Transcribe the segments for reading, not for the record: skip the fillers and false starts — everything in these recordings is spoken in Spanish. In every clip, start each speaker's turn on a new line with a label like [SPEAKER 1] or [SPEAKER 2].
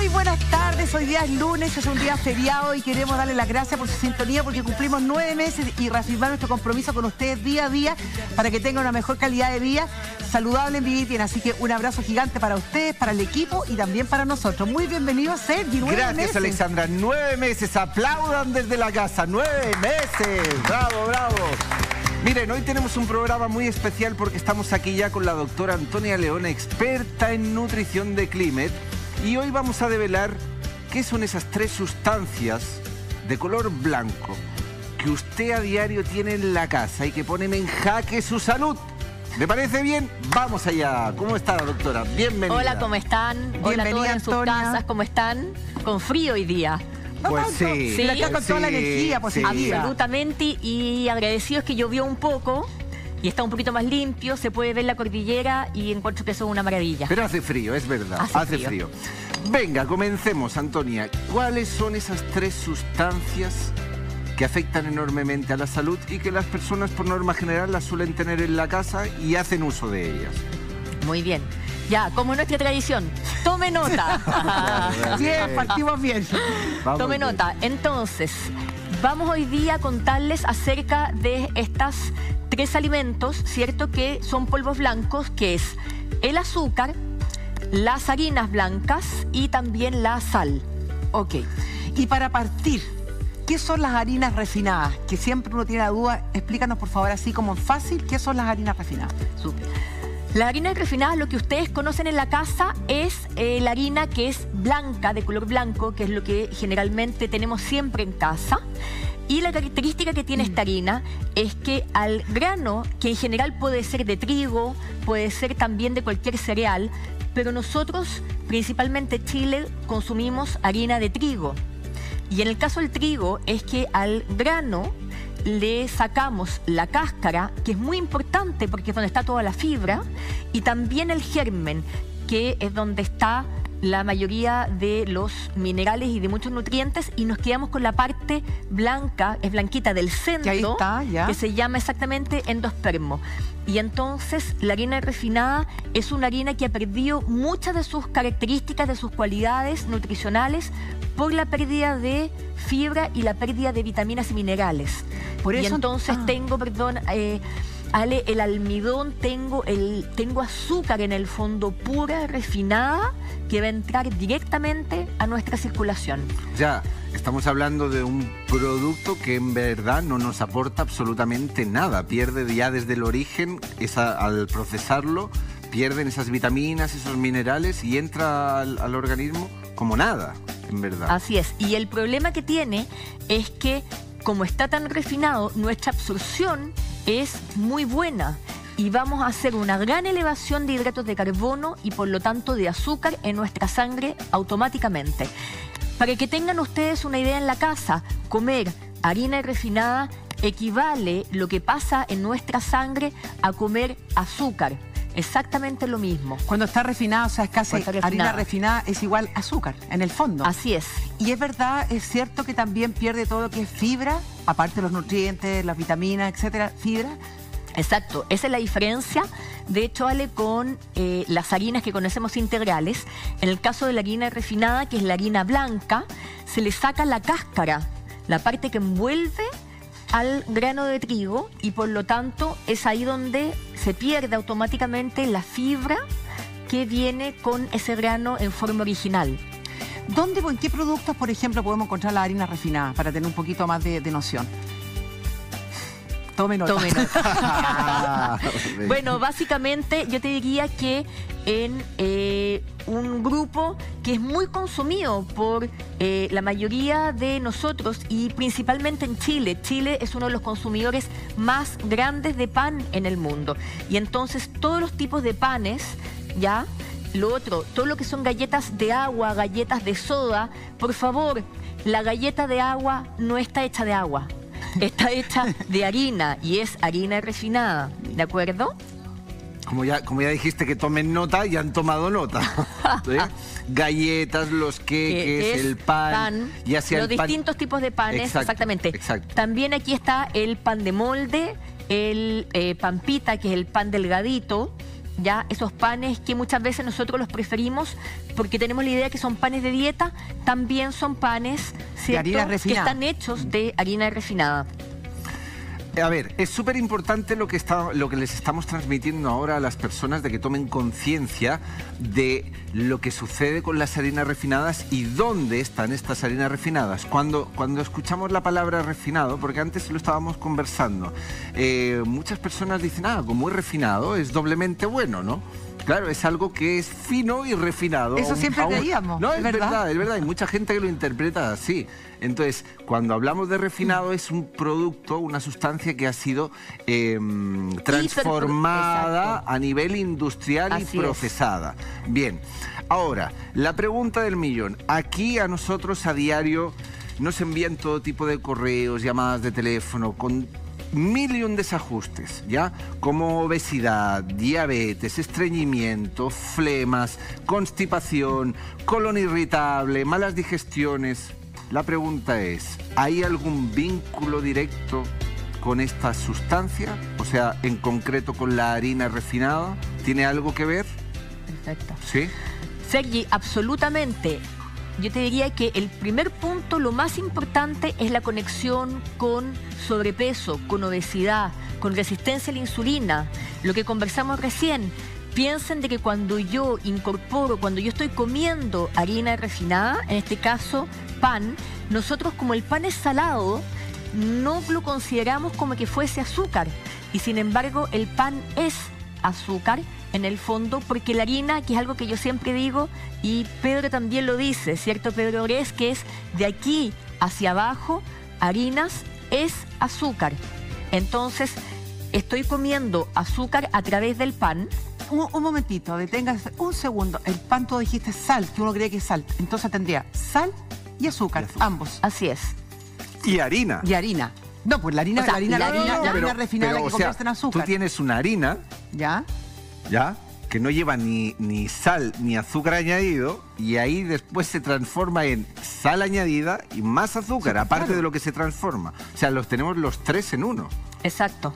[SPEAKER 1] Muy buenas tardes, hoy día es lunes, es un día feriado y queremos darle las gracias por su sintonía porque cumplimos 9 meses y reafirmar nuestro compromiso con ustedes día a día para que tengan una mejor calidad de vida, saludable en vivir bien. Así que un abrazo gigante para ustedes, para el equipo y también para nosotros. Muy bienvenidos, Sergi.
[SPEAKER 2] Gracias, Alexandra. 9 meses, aplaudan desde la casa. 9 meses, bravo, bravo. Miren, hoy tenemos un programa muy especial porque estamos aquí ya con la doctora Antonia León, experta en nutrición de Climet. Y hoy vamos a develar qué son esas 3 sustancias de color blanco que usted a diario tiene en la casa y que ponen en jaque su salud. ¿Le parece bien? Vamos allá. ¿Cómo está, doctora? Bienvenida.
[SPEAKER 3] Hola, ¿cómo están? Hola a todos en sus casas, ¿cómo están? Con frío hoy día.
[SPEAKER 1] No
[SPEAKER 2] pues
[SPEAKER 1] tanto.
[SPEAKER 2] sí.
[SPEAKER 1] Sí, acá con toda la energía positiva.
[SPEAKER 3] Absolutamente, y agradecidos que llovió un poco y está un poquito más limpio, se puede ver la cordillera y encuentro que eso es una maravilla.
[SPEAKER 2] Pero hace frío, es verdad, hace frío. Venga, comencemos, Antonia. ¿Cuáles son esas 3 sustancias que afectan enormemente a la salud y que las personas por norma general las suelen tener en la casa y hacen uso de ellas?
[SPEAKER 3] Muy bien. Ya, como nuestra tradición, tome nota.
[SPEAKER 1] Bien, partimos bien.
[SPEAKER 3] Tome nota. Entonces, vamos hoy día a contarles acerca de estas 3 alimentos, ¿cierto? Que son polvos blancos, que es el azúcar, las harinas blancas y también la sal.
[SPEAKER 1] Ok. Y para partir, ¿qué son las harinas refinadas? Que siempre uno tiene la duda. Explícanos, por favor, así como fácil, ¿qué son las harinas refinadas?
[SPEAKER 3] Súper. Las harinas refinadas, lo que ustedes conocen en la casa, es la harina que es blanca, de color blanco, que es lo que generalmente tenemos siempre en casa. Y la característica que tiene esta harina es que al grano, que en general puede ser de trigo, puede ser también de cualquier cereal, pero nosotros, principalmente Chile, consumimos harina de trigo. Y en el caso del trigo es que al grano le sacamos la cáscara, que es muy importante porque es donde está toda la fibra, y también el germen, que es donde está la mayoría de los minerales y de muchos nutrientes, y nos quedamos con la parte blanca, es blanquita del centro,
[SPEAKER 1] que ahí está, ya,
[SPEAKER 3] que se llama exactamente endospermo. Y entonces la harina refinada es una harina que ha perdido muchas de sus características, de sus cualidades nutricionales, por la pérdida de fibra y la pérdida de vitaminas y minerales.
[SPEAKER 1] Por eso,
[SPEAKER 3] y entonces tengo, perdón, Ale, el almidón, tengo azúcar en el fondo pura, refinada, que va a entrar directamente a nuestra circulación.
[SPEAKER 2] Ya, estamos hablando de un producto que en verdad no nos aporta absolutamente nada. Pierde ya desde el origen, al procesarlo, pierden esas vitaminas, esos minerales y entra al organismo como nada, en verdad.
[SPEAKER 3] Así es. Y el problema que tiene es que, como está tan refinado, nuestra absorción es muy buena y vamos a hacer una gran elevación de hidratos de carbono y por lo tanto de azúcar en nuestra sangre automáticamente. Para que tengan ustedes una idea en la casa, comer harina refinada equivale lo que pasa en nuestra sangre a comer azúcar. Exactamente lo mismo.
[SPEAKER 1] Cuando está refinada, o sea, es casi harina refinada, es igual azúcar, en el fondo.
[SPEAKER 3] Así es.
[SPEAKER 1] Y es verdad, es cierto que también pierde todo lo que es fibra, aparte de los nutrientes, las vitaminas, etcétera, fibra.
[SPEAKER 3] Exacto, esa es la diferencia. De hecho, Ale, con las harinas que conocemos integrales, en el caso de la harina refinada, que es la harina blanca, se le saca la cáscara, la parte que envuelve al grano de trigo, y por lo tanto es ahí donde se pierde automáticamente la fibra que viene con ese grano en forma original.
[SPEAKER 1] ¿Dónde o en qué productos, por ejemplo, podemos encontrar la harina refinada para tener un poquito más de noción? Tome nota.
[SPEAKER 3] Tome nota. Bueno, básicamente yo te diría que en un grupo que es muy consumido por la mayoría de nosotros y principalmente en Chile. Chile es uno de los consumidores más grandes de pan en el mundo. Y entonces todos los tipos de panes, ¿ya? Lo otro, todo lo que son galletas de agua, galletas de soda, por favor, la galleta de agua no está hecha de agua. Está hecha de harina y es harina refinada, ¿de acuerdo?
[SPEAKER 2] Como ya dijiste que tomen nota, ya han tomado nota. ¿Sí? Galletas, los queques, el pan.
[SPEAKER 3] Ya sea los distintos tipos de panes, exactamente.
[SPEAKER 2] Exacto.
[SPEAKER 3] También aquí está el pan de molde, el pan pita, que es el pan delgadito, ya esos panes que muchas veces nosotros los preferimos porque tenemos la idea que son panes de dieta, también son panes, ¿cierto?, que están hechos de harina refinada.
[SPEAKER 2] A ver, es súper importante lo que les estamos transmitiendo ahora a las personas, de que tomen conciencia de lo que sucede con las harinas refinadas y dónde están estas harinas refinadas. Cuando escuchamos la palabra refinado, porque antes lo estábamos conversando, muchas personas dicen, como es refinado, es doblemente bueno, ¿no? Claro, es algo que es fino y refinado.
[SPEAKER 1] Eso siempre creíamos.
[SPEAKER 2] No, es verdad. Hay mucha gente que lo interpreta así. Entonces, cuando hablamos de refinado, es un producto, una sustancia que ha sido transformada a nivel industrial y procesada. Bien, ahora, la pregunta del millón. Aquí a nosotros a diario nos envían todo tipo de correos, llamadas de teléfono, con 1.000.000 desajustes, ¿ya? Como obesidad, diabetes, estreñimiento, flemas, constipación, colon irritable, malas digestiones. La pregunta es, ¿hay algún vínculo directo con esta sustancia? O sea, en concreto con la harina refinada. ¿Tiene algo que ver?
[SPEAKER 3] Perfecto.
[SPEAKER 2] ¿Sí?
[SPEAKER 3] Sergi, absolutamente. Yo te diría que el primer punto, lo más importante, es la conexión con sobrepeso, con obesidad, con resistencia a la insulina. Lo que conversamos recién, piensen de que cuando yo estoy comiendo harina refinada, en este caso pan, nosotros, como el pan es salado, no lo consideramos como que fuese azúcar. Y sin embargo, el pan es azúcar en el fondo, porque la harina, que es algo que yo siempre digo, y Pedro también lo dice, ¿cierto, Pedro Ores? Que es de aquí hacia abajo, harinas es azúcar. Entonces, estoy comiendo azúcar a través del pan.
[SPEAKER 1] Un momentito, deténgase un segundo. El pan, tú dijiste sal, que uno cree que es sal. Entonces tendría sal y azúcar, ambos.
[SPEAKER 3] Así es.
[SPEAKER 2] Y harina.
[SPEAKER 1] Y harina. No, pues la harina, la harina refinada que convierte en azúcar.
[SPEAKER 2] Tú tienes una harina,
[SPEAKER 1] ¿ya?
[SPEAKER 2] Que no lleva ni sal ni azúcar añadido, y ahí después se transforma en sal añadida y más azúcar, sí, aparte de lo que se transforma. O sea, los tenemos los tres en uno.
[SPEAKER 3] Exacto.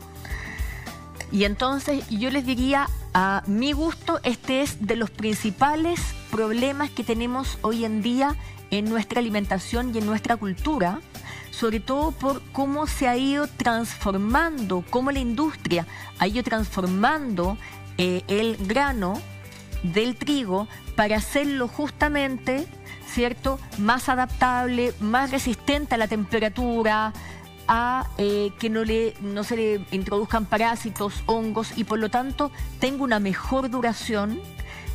[SPEAKER 3] Y entonces yo les diría, a mi gusto, este es de los principales problemas que tenemos hoy en día en nuestra alimentación y en nuestra cultura, sobre todo por cómo se ha ido transformando, cómo la industria ha ido transformando el grano del trigo para hacerlo justamente, ¿cierto?, más adaptable, más resistente a la temperatura, a que no se le introduzcan parásitos, hongos, y por lo tanto tenga una mejor duración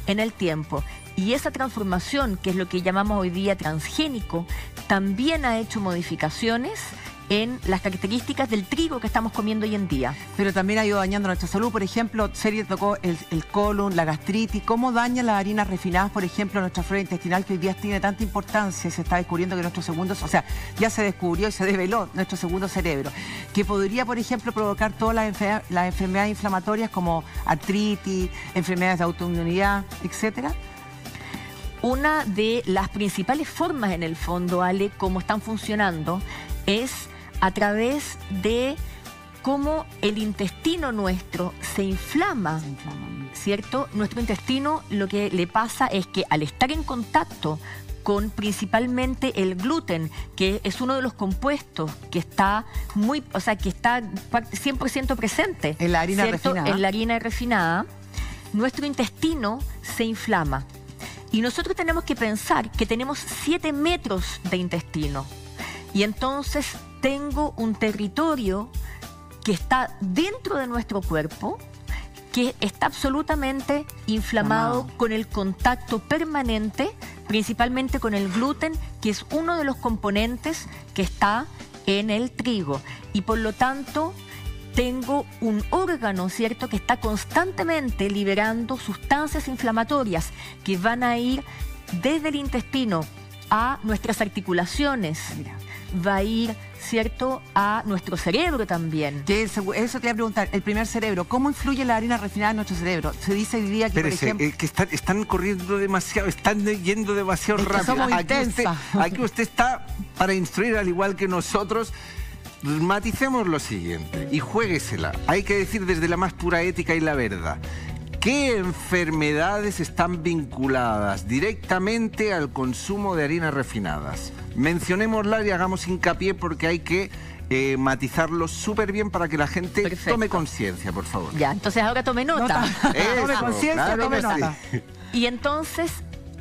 [SPEAKER 3] en el tiempo. Y esa transformación, que es lo que llamamos hoy día transgénico, también ha hecho modificaciones en las características del trigo que estamos comiendo hoy en día.
[SPEAKER 1] Pero también ha ido dañando nuestra salud. Por ejemplo, Sergi tocó el colon, la gastritis. ¿Cómo dañan las harinas refinadas, por ejemplo, nuestra flora intestinal, que hoy día tiene tanta importancia y se está descubriendo que nuestro segundo, o sea, ya se descubrió y se develó nuestro segundo cerebro, que podría, por ejemplo, provocar todas las enfermedades inflamatorias como artritis, enfermedades de autoinmunidad, etcétera?
[SPEAKER 3] Una de las principales formas, en el fondo, Ale, cómo están funcionando, es a través de cómo el intestino nuestro se inflama, ¿cierto? Nuestro intestino, lo que le pasa es que al estar en contacto con principalmente el gluten, que es uno de los compuestos que está que está 100% presente
[SPEAKER 1] en la harina refinada.
[SPEAKER 3] En la harina refinada, nuestro intestino se inflama. Y nosotros tenemos que pensar que tenemos 7 metros de intestino. Y entonces tengo un territorio que está dentro de nuestro cuerpo, que está absolutamente inflamado con el contacto permanente, principalmente con el gluten, que es uno de los componentes que está en el trigo. Y por lo tanto, tengo un órgano, ¿cierto?, que está constantemente liberando sustancias inflamatorias que van a ir desde el intestino a nuestras articulaciones. Va a ir, ¿cierto?, a nuestro cerebro también.
[SPEAKER 1] Eso te iba a preguntar, el primer cerebro, ¿cómo influye la harina refinada en nuestro cerebro? Se dice hoy día que, por ejemplo...
[SPEAKER 2] que están corriendo demasiado, están yendo demasiado rápido.
[SPEAKER 1] Somos intensa.
[SPEAKER 2] Aquí usted está para instruir, al igual que nosotros. Maticemos lo siguiente y juéguesela. Hay que decir desde la más pura ética y la verdad. ¿Qué enfermedades están vinculadas directamente al consumo de harinas refinadas? Mencionémoslas y hagamos hincapié porque hay que matizarlo súper bien para que la gente tome conciencia, por favor.
[SPEAKER 3] Ya, entonces ahora tome nota.
[SPEAKER 1] Tome conciencia,
[SPEAKER 2] claro
[SPEAKER 1] tome
[SPEAKER 2] que sí.
[SPEAKER 1] nota.
[SPEAKER 3] Y entonces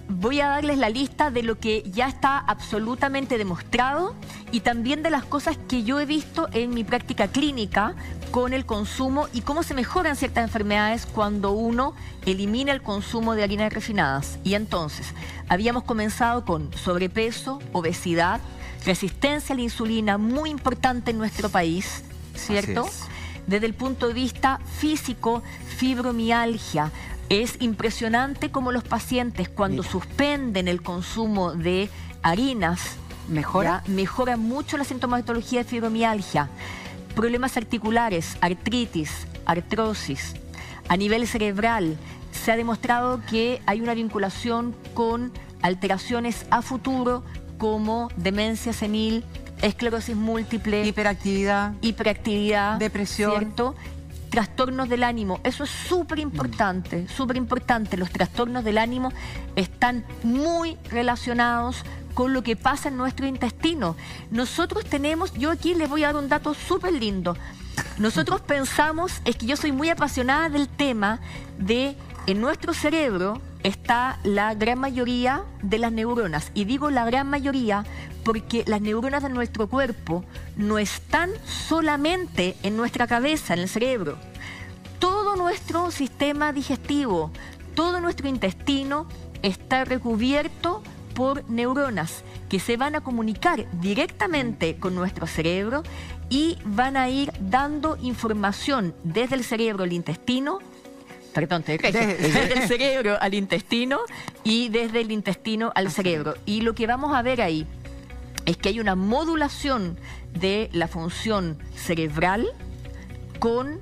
[SPEAKER 3] voy a darles la lista de lo que ya está absolutamente demostrado y también de las cosas que yo he visto en mi práctica clínica con el consumo y cómo se mejoran ciertas enfermedades cuando uno elimina el consumo de harinas refinadas. Y entonces, habíamos comenzado con sobrepeso, obesidad, resistencia a la insulina, muy importante en nuestro país, ¿cierto?
[SPEAKER 2] Así es.
[SPEAKER 3] Desde el punto de vista físico, fibromialgia. Es impresionante cómo los pacientes cuando suspenden el consumo de harinas mejora mucho la sintomatología de fibromialgia. Problemas articulares, artritis, artrosis. A nivel cerebral se ha demostrado que hay una vinculación con alteraciones a futuro como demencia senil, esclerosis múltiple, hiperactividad,
[SPEAKER 1] depresión,
[SPEAKER 3] ¿cierto? Trastornos del ánimo, eso es súper importante, súper importante. Los trastornos del ánimo están muy relacionados con lo que pasa en nuestro intestino. Nosotros tenemos, yo aquí les voy a dar un dato súper lindo. Nosotros pensamos, es que yo soy muy apasionada del tema de en nuestro cerebro está la gran mayoría de las neuronas. Y digo la gran mayoría porque las neuronas de nuestro cuerpo no están solamente en nuestra cabeza, en el cerebro. Todo nuestro sistema digestivo, todo nuestro intestino está recubierto por neuronas que se van a comunicar directamente con nuestro cerebro y van a ir dando información desde el cerebro al intestino. Perdón, desde el cerebro al intestino y desde el intestino al cerebro. Y lo que vamos a ver ahí es que hay una modulación de la función cerebral con,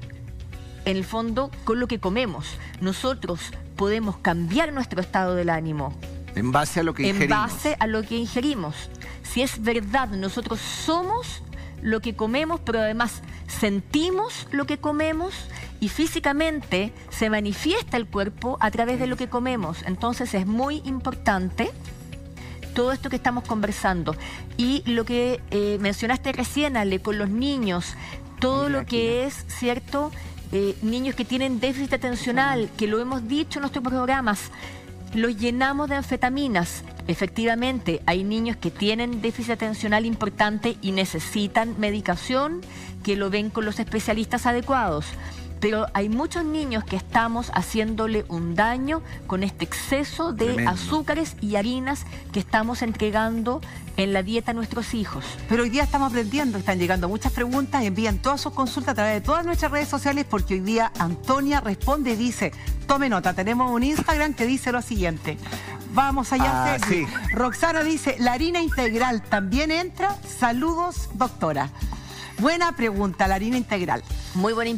[SPEAKER 3] en el fondo, con lo que comemos. Nosotros podemos cambiar nuestro estado del ánimo.
[SPEAKER 2] En base a lo que ingerimos.
[SPEAKER 3] En base a lo que ingerimos. Si es verdad, nosotros somos lo que comemos, pero además sentimos lo que comemos y físicamente se manifiesta el cuerpo a través de lo que comemos. Entonces es muy importante todo esto que estamos conversando. Y lo que mencionaste recién, Ale, con los niños, todo lo que es, ¿cierto? Niños que tienen déficit atencional, que lo hemos dicho en nuestros programas, los llenamos de anfetaminas. Efectivamente, hay niños que tienen déficit atencional importante y necesitan medicación, que lo ven con los especialistas adecuados. Pero hay muchos niños que estamos haciéndole un daño con este exceso de azúcares y harinas que estamos entregando en la dieta a nuestros hijos.
[SPEAKER 1] Pero hoy día estamos aprendiendo, están llegando muchas preguntas, envían todas sus consultas a través de todas nuestras redes sociales porque hoy día Antonia responde y dice, tome nota, tenemos un Instagram que dice lo siguiente. Vamos allá,
[SPEAKER 2] sí.
[SPEAKER 1] Roxana dice, ¿la harina integral también entra? Saludos, doctora. Buena pregunta, la harina integral.
[SPEAKER 3] Muy buena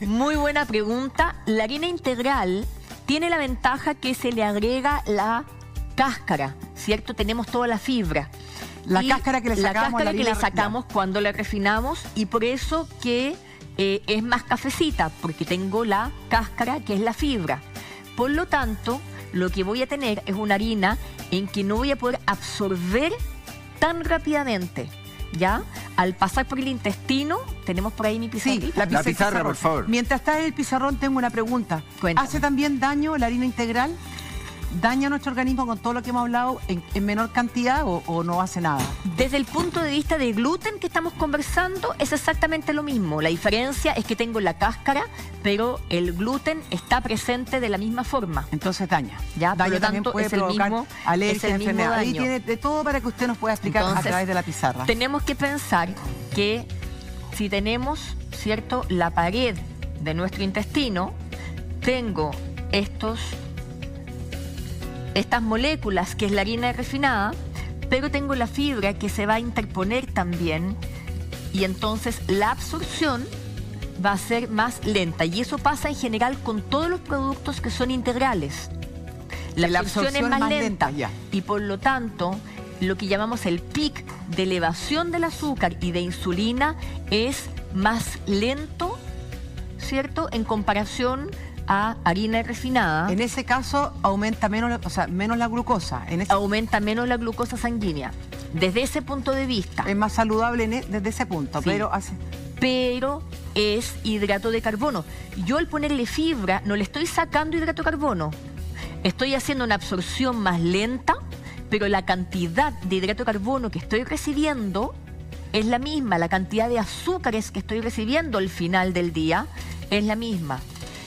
[SPEAKER 3] Muy buena pregunta. La harina integral tiene la ventaja que se le agrega la cáscara, ¿cierto? Tenemos toda la fibra.
[SPEAKER 1] La cáscara que le sacamos,
[SPEAKER 3] la cáscara que le sacamos cuando la refinamos y por eso que es más cafecita, porque tengo la cáscara que es la fibra. Por lo tanto, lo que voy a tener es una harina en que no voy a poder absorber tan rápidamente, ¿ya? Al pasar por el intestino, tenemos por ahí mi pizarrita.
[SPEAKER 1] Sí,
[SPEAKER 2] la pizarra, por favor.
[SPEAKER 1] Mientras está en el pizarrón, tengo una pregunta.
[SPEAKER 3] Cuéntame.
[SPEAKER 1] ¿Hace también daño la harina integral? ¿Daña nuestro organismo con todo lo que hemos hablado en menor cantidad o no hace nada?
[SPEAKER 3] Desde el punto de vista del gluten que estamos conversando, es exactamente lo mismo. La diferencia es que tengo la cáscara, pero el gluten está presente de la misma forma.
[SPEAKER 1] Entonces daña.
[SPEAKER 3] Ya, por
[SPEAKER 1] daño
[SPEAKER 3] lo
[SPEAKER 1] también
[SPEAKER 3] tanto,
[SPEAKER 1] puede
[SPEAKER 3] es el
[SPEAKER 1] provocar
[SPEAKER 3] mismo,
[SPEAKER 1] alergia, enfermedad. Ahí
[SPEAKER 3] daño.
[SPEAKER 1] tiene de todo para que usted nos pueda explicar. Entonces, a través de la pizarra.
[SPEAKER 3] Tenemos que pensar que si tenemos, ¿cierto?, la pared de nuestro intestino, tengo estas moléculas que es la harina refinada, pero tengo la fibra que se va a interponer también y entonces la absorción va a ser más lenta y eso pasa en general con todos los productos que son integrales. La absorción es más lenta y por lo tanto lo que llamamos el pic de elevación del azúcar y de insulina es más lento, ¿cierto?, en comparación a harina refinada.
[SPEAKER 1] En ese caso aumenta menos, menos la glucosa.
[SPEAKER 3] Aumenta menos la glucosa sanguínea. Desde ese punto de vista.
[SPEAKER 1] Es más saludable desde ese punto,
[SPEAKER 3] sí,
[SPEAKER 1] pero
[SPEAKER 3] es hidrato de carbono. Yo al ponerle fibra no le estoy sacando hidrato de carbono. Estoy haciendo una absorción más lenta, pero la cantidad de hidrato de carbono que estoy recibiendo es la misma. La cantidad de azúcares que estoy recibiendo al final del día es la misma.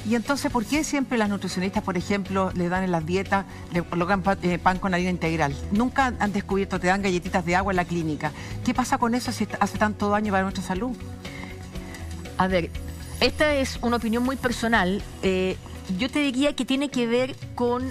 [SPEAKER 1] Y entonces, ¿por qué siempre las nutricionistas, por ejemplo, le dan en las dietas, le colocan pan con harina integral? Nunca han descubierto, te dan galletitas de agua en la clínica. ¿Qué pasa con eso si hace tanto daño para nuestra salud?
[SPEAKER 3] A ver, esta es una opinión muy personal. Yo te diría que tiene que ver con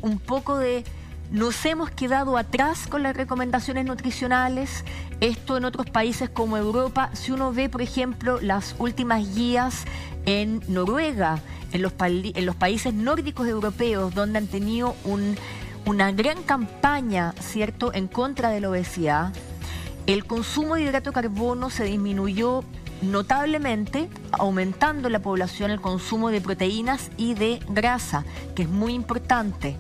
[SPEAKER 3] un poco de... Nos hemos quedado atrás con las recomendaciones nutricionales. Esto en otros países como Europa, si uno ve, por ejemplo, las últimas guías en Noruega, en los países nórdicos europeos, donde han tenido una gran campaña, ¿cierto?, en contra de la obesidad, el consumo de hidrato de carbono se disminuyó notablemente, aumentando en la población el consumo de proteínas y de grasa, que es muy importante.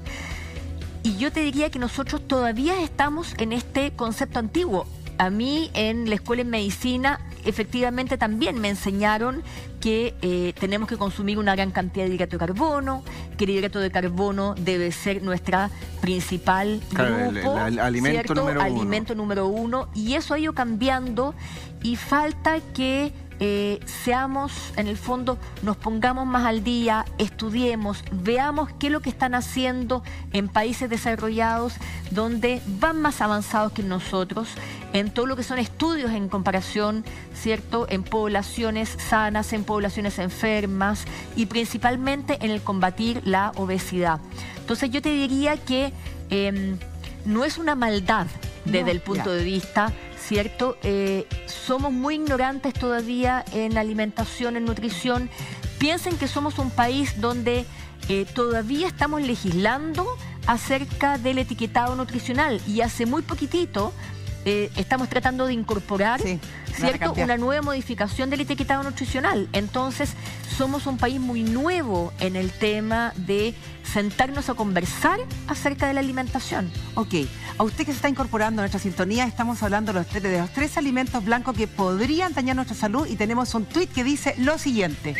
[SPEAKER 3] Y yo te diría que nosotros todavía estamos en este concepto antiguo. A mí en la escuela en medicina efectivamente también me enseñaron que tenemos que consumir una gran cantidad de hidrato de carbono, que el hidrato de carbono debe ser nuestra principal grupo,
[SPEAKER 2] el alimento número uno.
[SPEAKER 3] Alimento número uno, y eso ha ido cambiando y falta que seamos, en el fondo, nos pongamos más al día, estudiemos, veamos qué es lo que están haciendo en países desarrollados donde van más avanzados que nosotros, en todo lo que son estudios en comparación, ¿cierto?, en poblaciones sanas, en poblaciones enfermas y principalmente en el combatir la obesidad. Entonces yo te diría que no es una maldad desde el punto de vista, ¿cierto? Somos muy ignorantes todavía en alimentación, en nutrición. Piensen que somos un país donde todavía estamos legislando acerca del etiquetado nutricional y hace muy poquitito estamos tratando de incorporar, ¿cierto?, una nueva modificación del etiquetado nutricional. Entonces, somos un país muy nuevo en el tema de sentarnos a conversar acerca de la alimentación.
[SPEAKER 1] Ok, a usted que se está incorporando a nuestra sintonía, estamos hablando de los tres alimentos blancos que podrían dañar nuestra salud y tenemos un tuit que dice lo siguiente.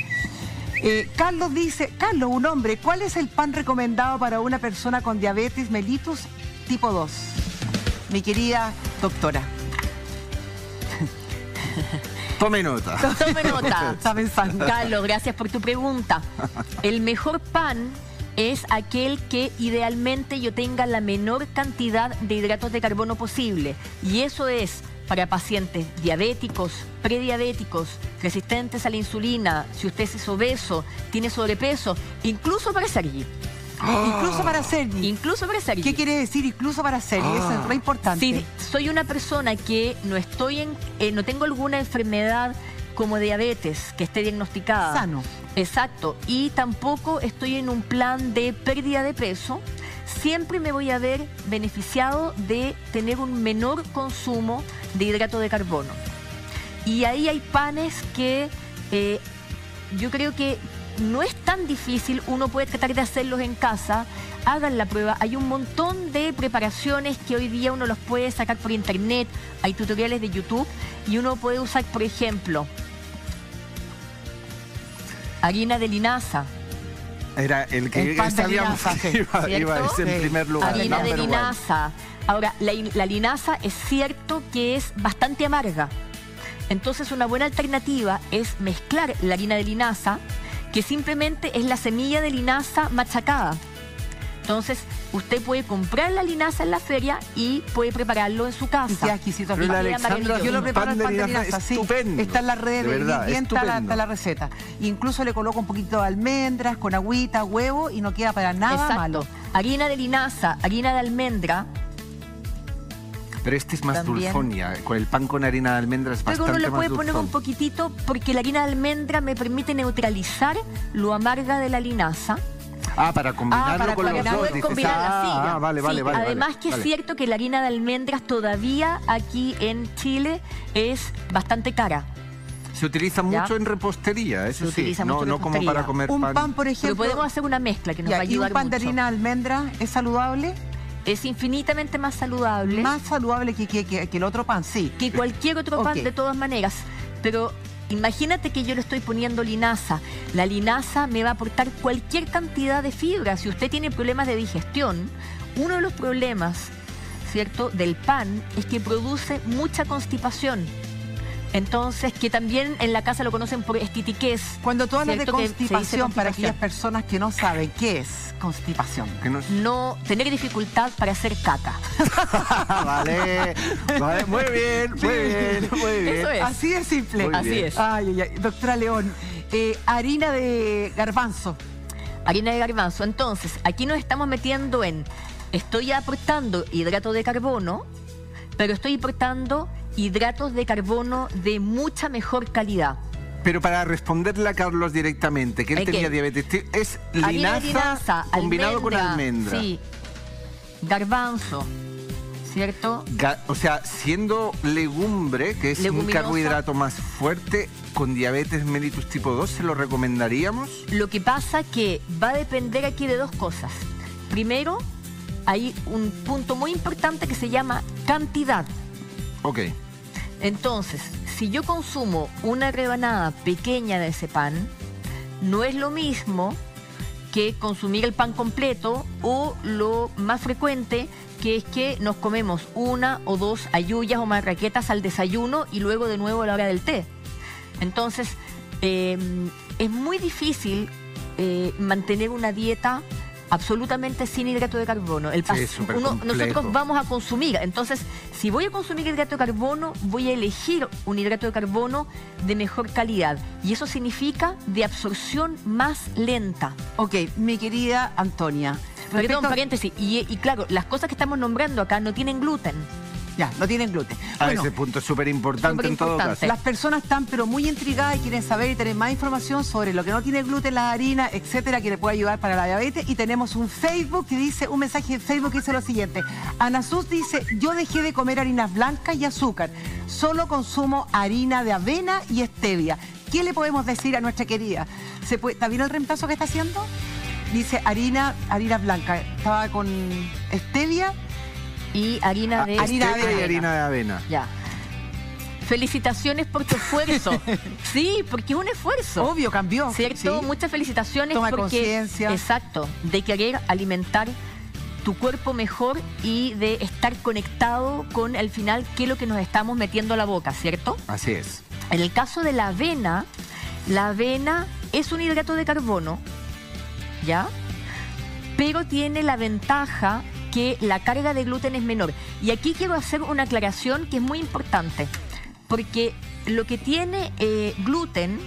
[SPEAKER 1] Carlos dice, un hombre, ¿cuál es el pan recomendado para una persona con diabetes mellitus tipo 2? Mi querida doctora.
[SPEAKER 2] Tome nota.
[SPEAKER 3] Tome nota.
[SPEAKER 1] Está pensando.
[SPEAKER 3] Carlos, gracias por tu pregunta. El mejor pan es aquel que idealmente yo tenga la menor cantidad de hidratos de carbono posible. Y eso es para pacientes diabéticos, prediabéticos, resistentes a la insulina, si usted es obeso, tiene sobrepeso, incluso para Sergi.
[SPEAKER 1] Incluso para Sergi.
[SPEAKER 3] Incluso para Sergi.
[SPEAKER 1] ¿Qué quiere decir incluso para Sergi? Eso es re importante.
[SPEAKER 3] Sí, soy una persona que no tengo alguna enfermedad como diabetes que esté diagnosticada.
[SPEAKER 1] Sano.
[SPEAKER 3] Exacto. Y tampoco estoy en un plan de pérdida de peso. Siempre me voy a ver beneficiado de tener un menor consumo de hidrato de carbono. Y ahí hay panes que yo creo que no es tan difícil, uno puede tratar de hacerlos en casa, hagan la prueba. Hay un montón de preparaciones que hoy día uno los puede sacar por internet, hay tutoriales de YouTube y uno puede usar, por ejemplo, harina de linaza.
[SPEAKER 2] Era el que sabíamos que iba a decir en primer lugar.
[SPEAKER 3] Harina de linaza. Ahora, la linaza es cierto que es bastante amarga. Entonces una buena alternativa es mezclar la harina de linaza, que simplemente es la semilla de linaza machacada. Entonces, usted puede comprar la linaza en la feria y puede prepararlo en su casa.
[SPEAKER 1] Y queda exquisito.
[SPEAKER 3] Yo
[SPEAKER 1] lo preparo el pan de linaza, sí.
[SPEAKER 2] Estupendo.
[SPEAKER 1] Está en las redes y está la receta. Incluso le coloco un poquito de almendras, con agüita, huevo y no queda para nada malo.
[SPEAKER 3] Harina de linaza, harina de almendra.
[SPEAKER 2] Pero este es más dulzonia. Con el pan con harina de almendra es bastante más
[SPEAKER 3] dulzón. Pero uno le puede poner un poquitito porque la harina de almendra me permite neutralizar lo amarga de la linaza.
[SPEAKER 2] Para combinarlo con los dos.
[SPEAKER 3] Vale. Además que es cierto que la harina de almendras todavía aquí en Chile es bastante cara.
[SPEAKER 2] Se utiliza
[SPEAKER 3] ¿Ya?
[SPEAKER 2] mucho en repostería, eso
[SPEAKER 3] Se
[SPEAKER 2] sí.
[SPEAKER 3] utiliza
[SPEAKER 2] No,
[SPEAKER 3] mucho en
[SPEAKER 2] no como
[SPEAKER 3] repostería.
[SPEAKER 2] para comer
[SPEAKER 1] Un
[SPEAKER 2] pan.
[SPEAKER 1] pan, por
[SPEAKER 3] Pero
[SPEAKER 1] ejemplo.
[SPEAKER 3] podemos hacer una mezcla que nos
[SPEAKER 1] ya,
[SPEAKER 3] va a
[SPEAKER 1] ¿y
[SPEAKER 3] ayudar
[SPEAKER 1] un pan de
[SPEAKER 3] mucho.
[SPEAKER 1] harina de almendra es saludable?
[SPEAKER 3] Es infinitamente más saludable
[SPEAKER 1] Más saludable que el otro pan, sí.
[SPEAKER 3] que cualquier otro pan
[SPEAKER 1] Ok.
[SPEAKER 3] de todas maneras. Pero imagínate que yo le estoy poniendo linaza. La linaza me va a aportar cualquier cantidad de fibra. Si usted tiene problemas de digestión, uno de los problemas, ¿cierto?, del pan es que produce mucha constipación. Entonces, que también en la casa lo conocen por estitiquez.
[SPEAKER 1] Cuando tú hablas de
[SPEAKER 3] ¿cierto? Que se dice
[SPEAKER 1] constipación, para
[SPEAKER 3] constipación.
[SPEAKER 1] aquellas personas que no saben qué es constipación.
[SPEAKER 2] Que no-
[SPEAKER 3] No tener dificultad para hacer caca.
[SPEAKER 2] vale, vale, muy bien, muy bien, muy bien.
[SPEAKER 3] Eso es.
[SPEAKER 1] Así de simple.
[SPEAKER 2] Muy
[SPEAKER 3] Así
[SPEAKER 2] bien.
[SPEAKER 3] es.
[SPEAKER 1] Ay, ay, ay. Doctora León, harina de garbanzo.
[SPEAKER 3] Harina de garbanzo. Entonces, aquí nos estamos metiendo en, estoy aportando hidrato de carbono, pero estoy aportando hidratos de carbono de mucha mejor calidad.
[SPEAKER 2] Pero para responderle a Carlos directamente, que él
[SPEAKER 3] ¿Hay
[SPEAKER 2] tenía
[SPEAKER 3] qué?
[SPEAKER 2] diabetes, es
[SPEAKER 3] Harina de
[SPEAKER 2] linaza combinado con almendra.
[SPEAKER 3] Sí. Garbanzo, ¿cierto?
[SPEAKER 2] O sea, siendo legumbre, que es un
[SPEAKER 3] Leguminosa.
[SPEAKER 2] carbohidrato más fuerte, con diabetes mellitus tipo 2, ¿se lo recomendaríamos?
[SPEAKER 3] Lo que pasa que va a depender aquí de dos cosas. Primero, hay un punto muy importante que se llama cantidad.
[SPEAKER 2] Ok.
[SPEAKER 3] Entonces, si yo consumo una rebanada pequeña de ese pan, no es lo mismo que consumir el pan completo, o lo más frecuente, que es que nos comemos una o dos halluyas o marraquetas al desayuno y luego de nuevo a la hora del té. Entonces, es muy difícil mantener una dieta absolutamente sin hidrato de carbono.
[SPEAKER 2] Sí, es súper complejo.
[SPEAKER 3] Nosotros vamos a consumir. Entonces, si voy a consumir hidrato de carbono, voy a elegir un hidrato de carbono de mejor calidad. Y eso significa de absorción más lenta.
[SPEAKER 1] Ok, mi querida Antonia.
[SPEAKER 3] Perdón,
[SPEAKER 1] respecto-
[SPEAKER 3] paréntesis. Y claro, las cosas que estamos nombrando acá no tienen gluten.
[SPEAKER 1] Ya, no tienen gluten.
[SPEAKER 2] Ese punto es súper importante en todo
[SPEAKER 3] Superimportante.
[SPEAKER 2] caso.
[SPEAKER 1] Las personas están pero muy intrigadas y quieren saber y tener más información sobre lo que no tiene gluten, las harinas, etcétera, que le puede ayudar para la diabetes. Y tenemos un Facebook que dice, un mensaje de Facebook que dice lo siguiente. Ana Sus dice, yo dejé de comer harinas blancas y azúcar. Solo consumo harina de avena y stevia. ¿Qué le podemos decir a nuestra querida? ¿Está bien el reemplazo que está haciendo? Dice harina blanca. Estaba con stevia.
[SPEAKER 3] Y harina de
[SPEAKER 1] harina de
[SPEAKER 2] Stevia y
[SPEAKER 1] avena.
[SPEAKER 2] harina de avena.
[SPEAKER 3] Ya. Felicitaciones por tu esfuerzo. Sí, porque es un esfuerzo.
[SPEAKER 1] Obvio, cambió.
[SPEAKER 3] ¿Cierto?
[SPEAKER 1] Sí.
[SPEAKER 3] Muchas felicitaciones
[SPEAKER 1] Toma
[SPEAKER 3] porque
[SPEAKER 1] conciencia.
[SPEAKER 3] exacto, de querer alimentar tu cuerpo mejor y de estar conectado con al final qué es lo que nos estamos metiendo a la boca, ¿cierto?
[SPEAKER 2] Así es.
[SPEAKER 3] En el caso de la avena es un hidrato de carbono, ¿ya? Pero tiene la ventaja que la carga de gluten es menor. Y aquí quiero hacer una aclaración que es muy importante, porque lo que tiene gluten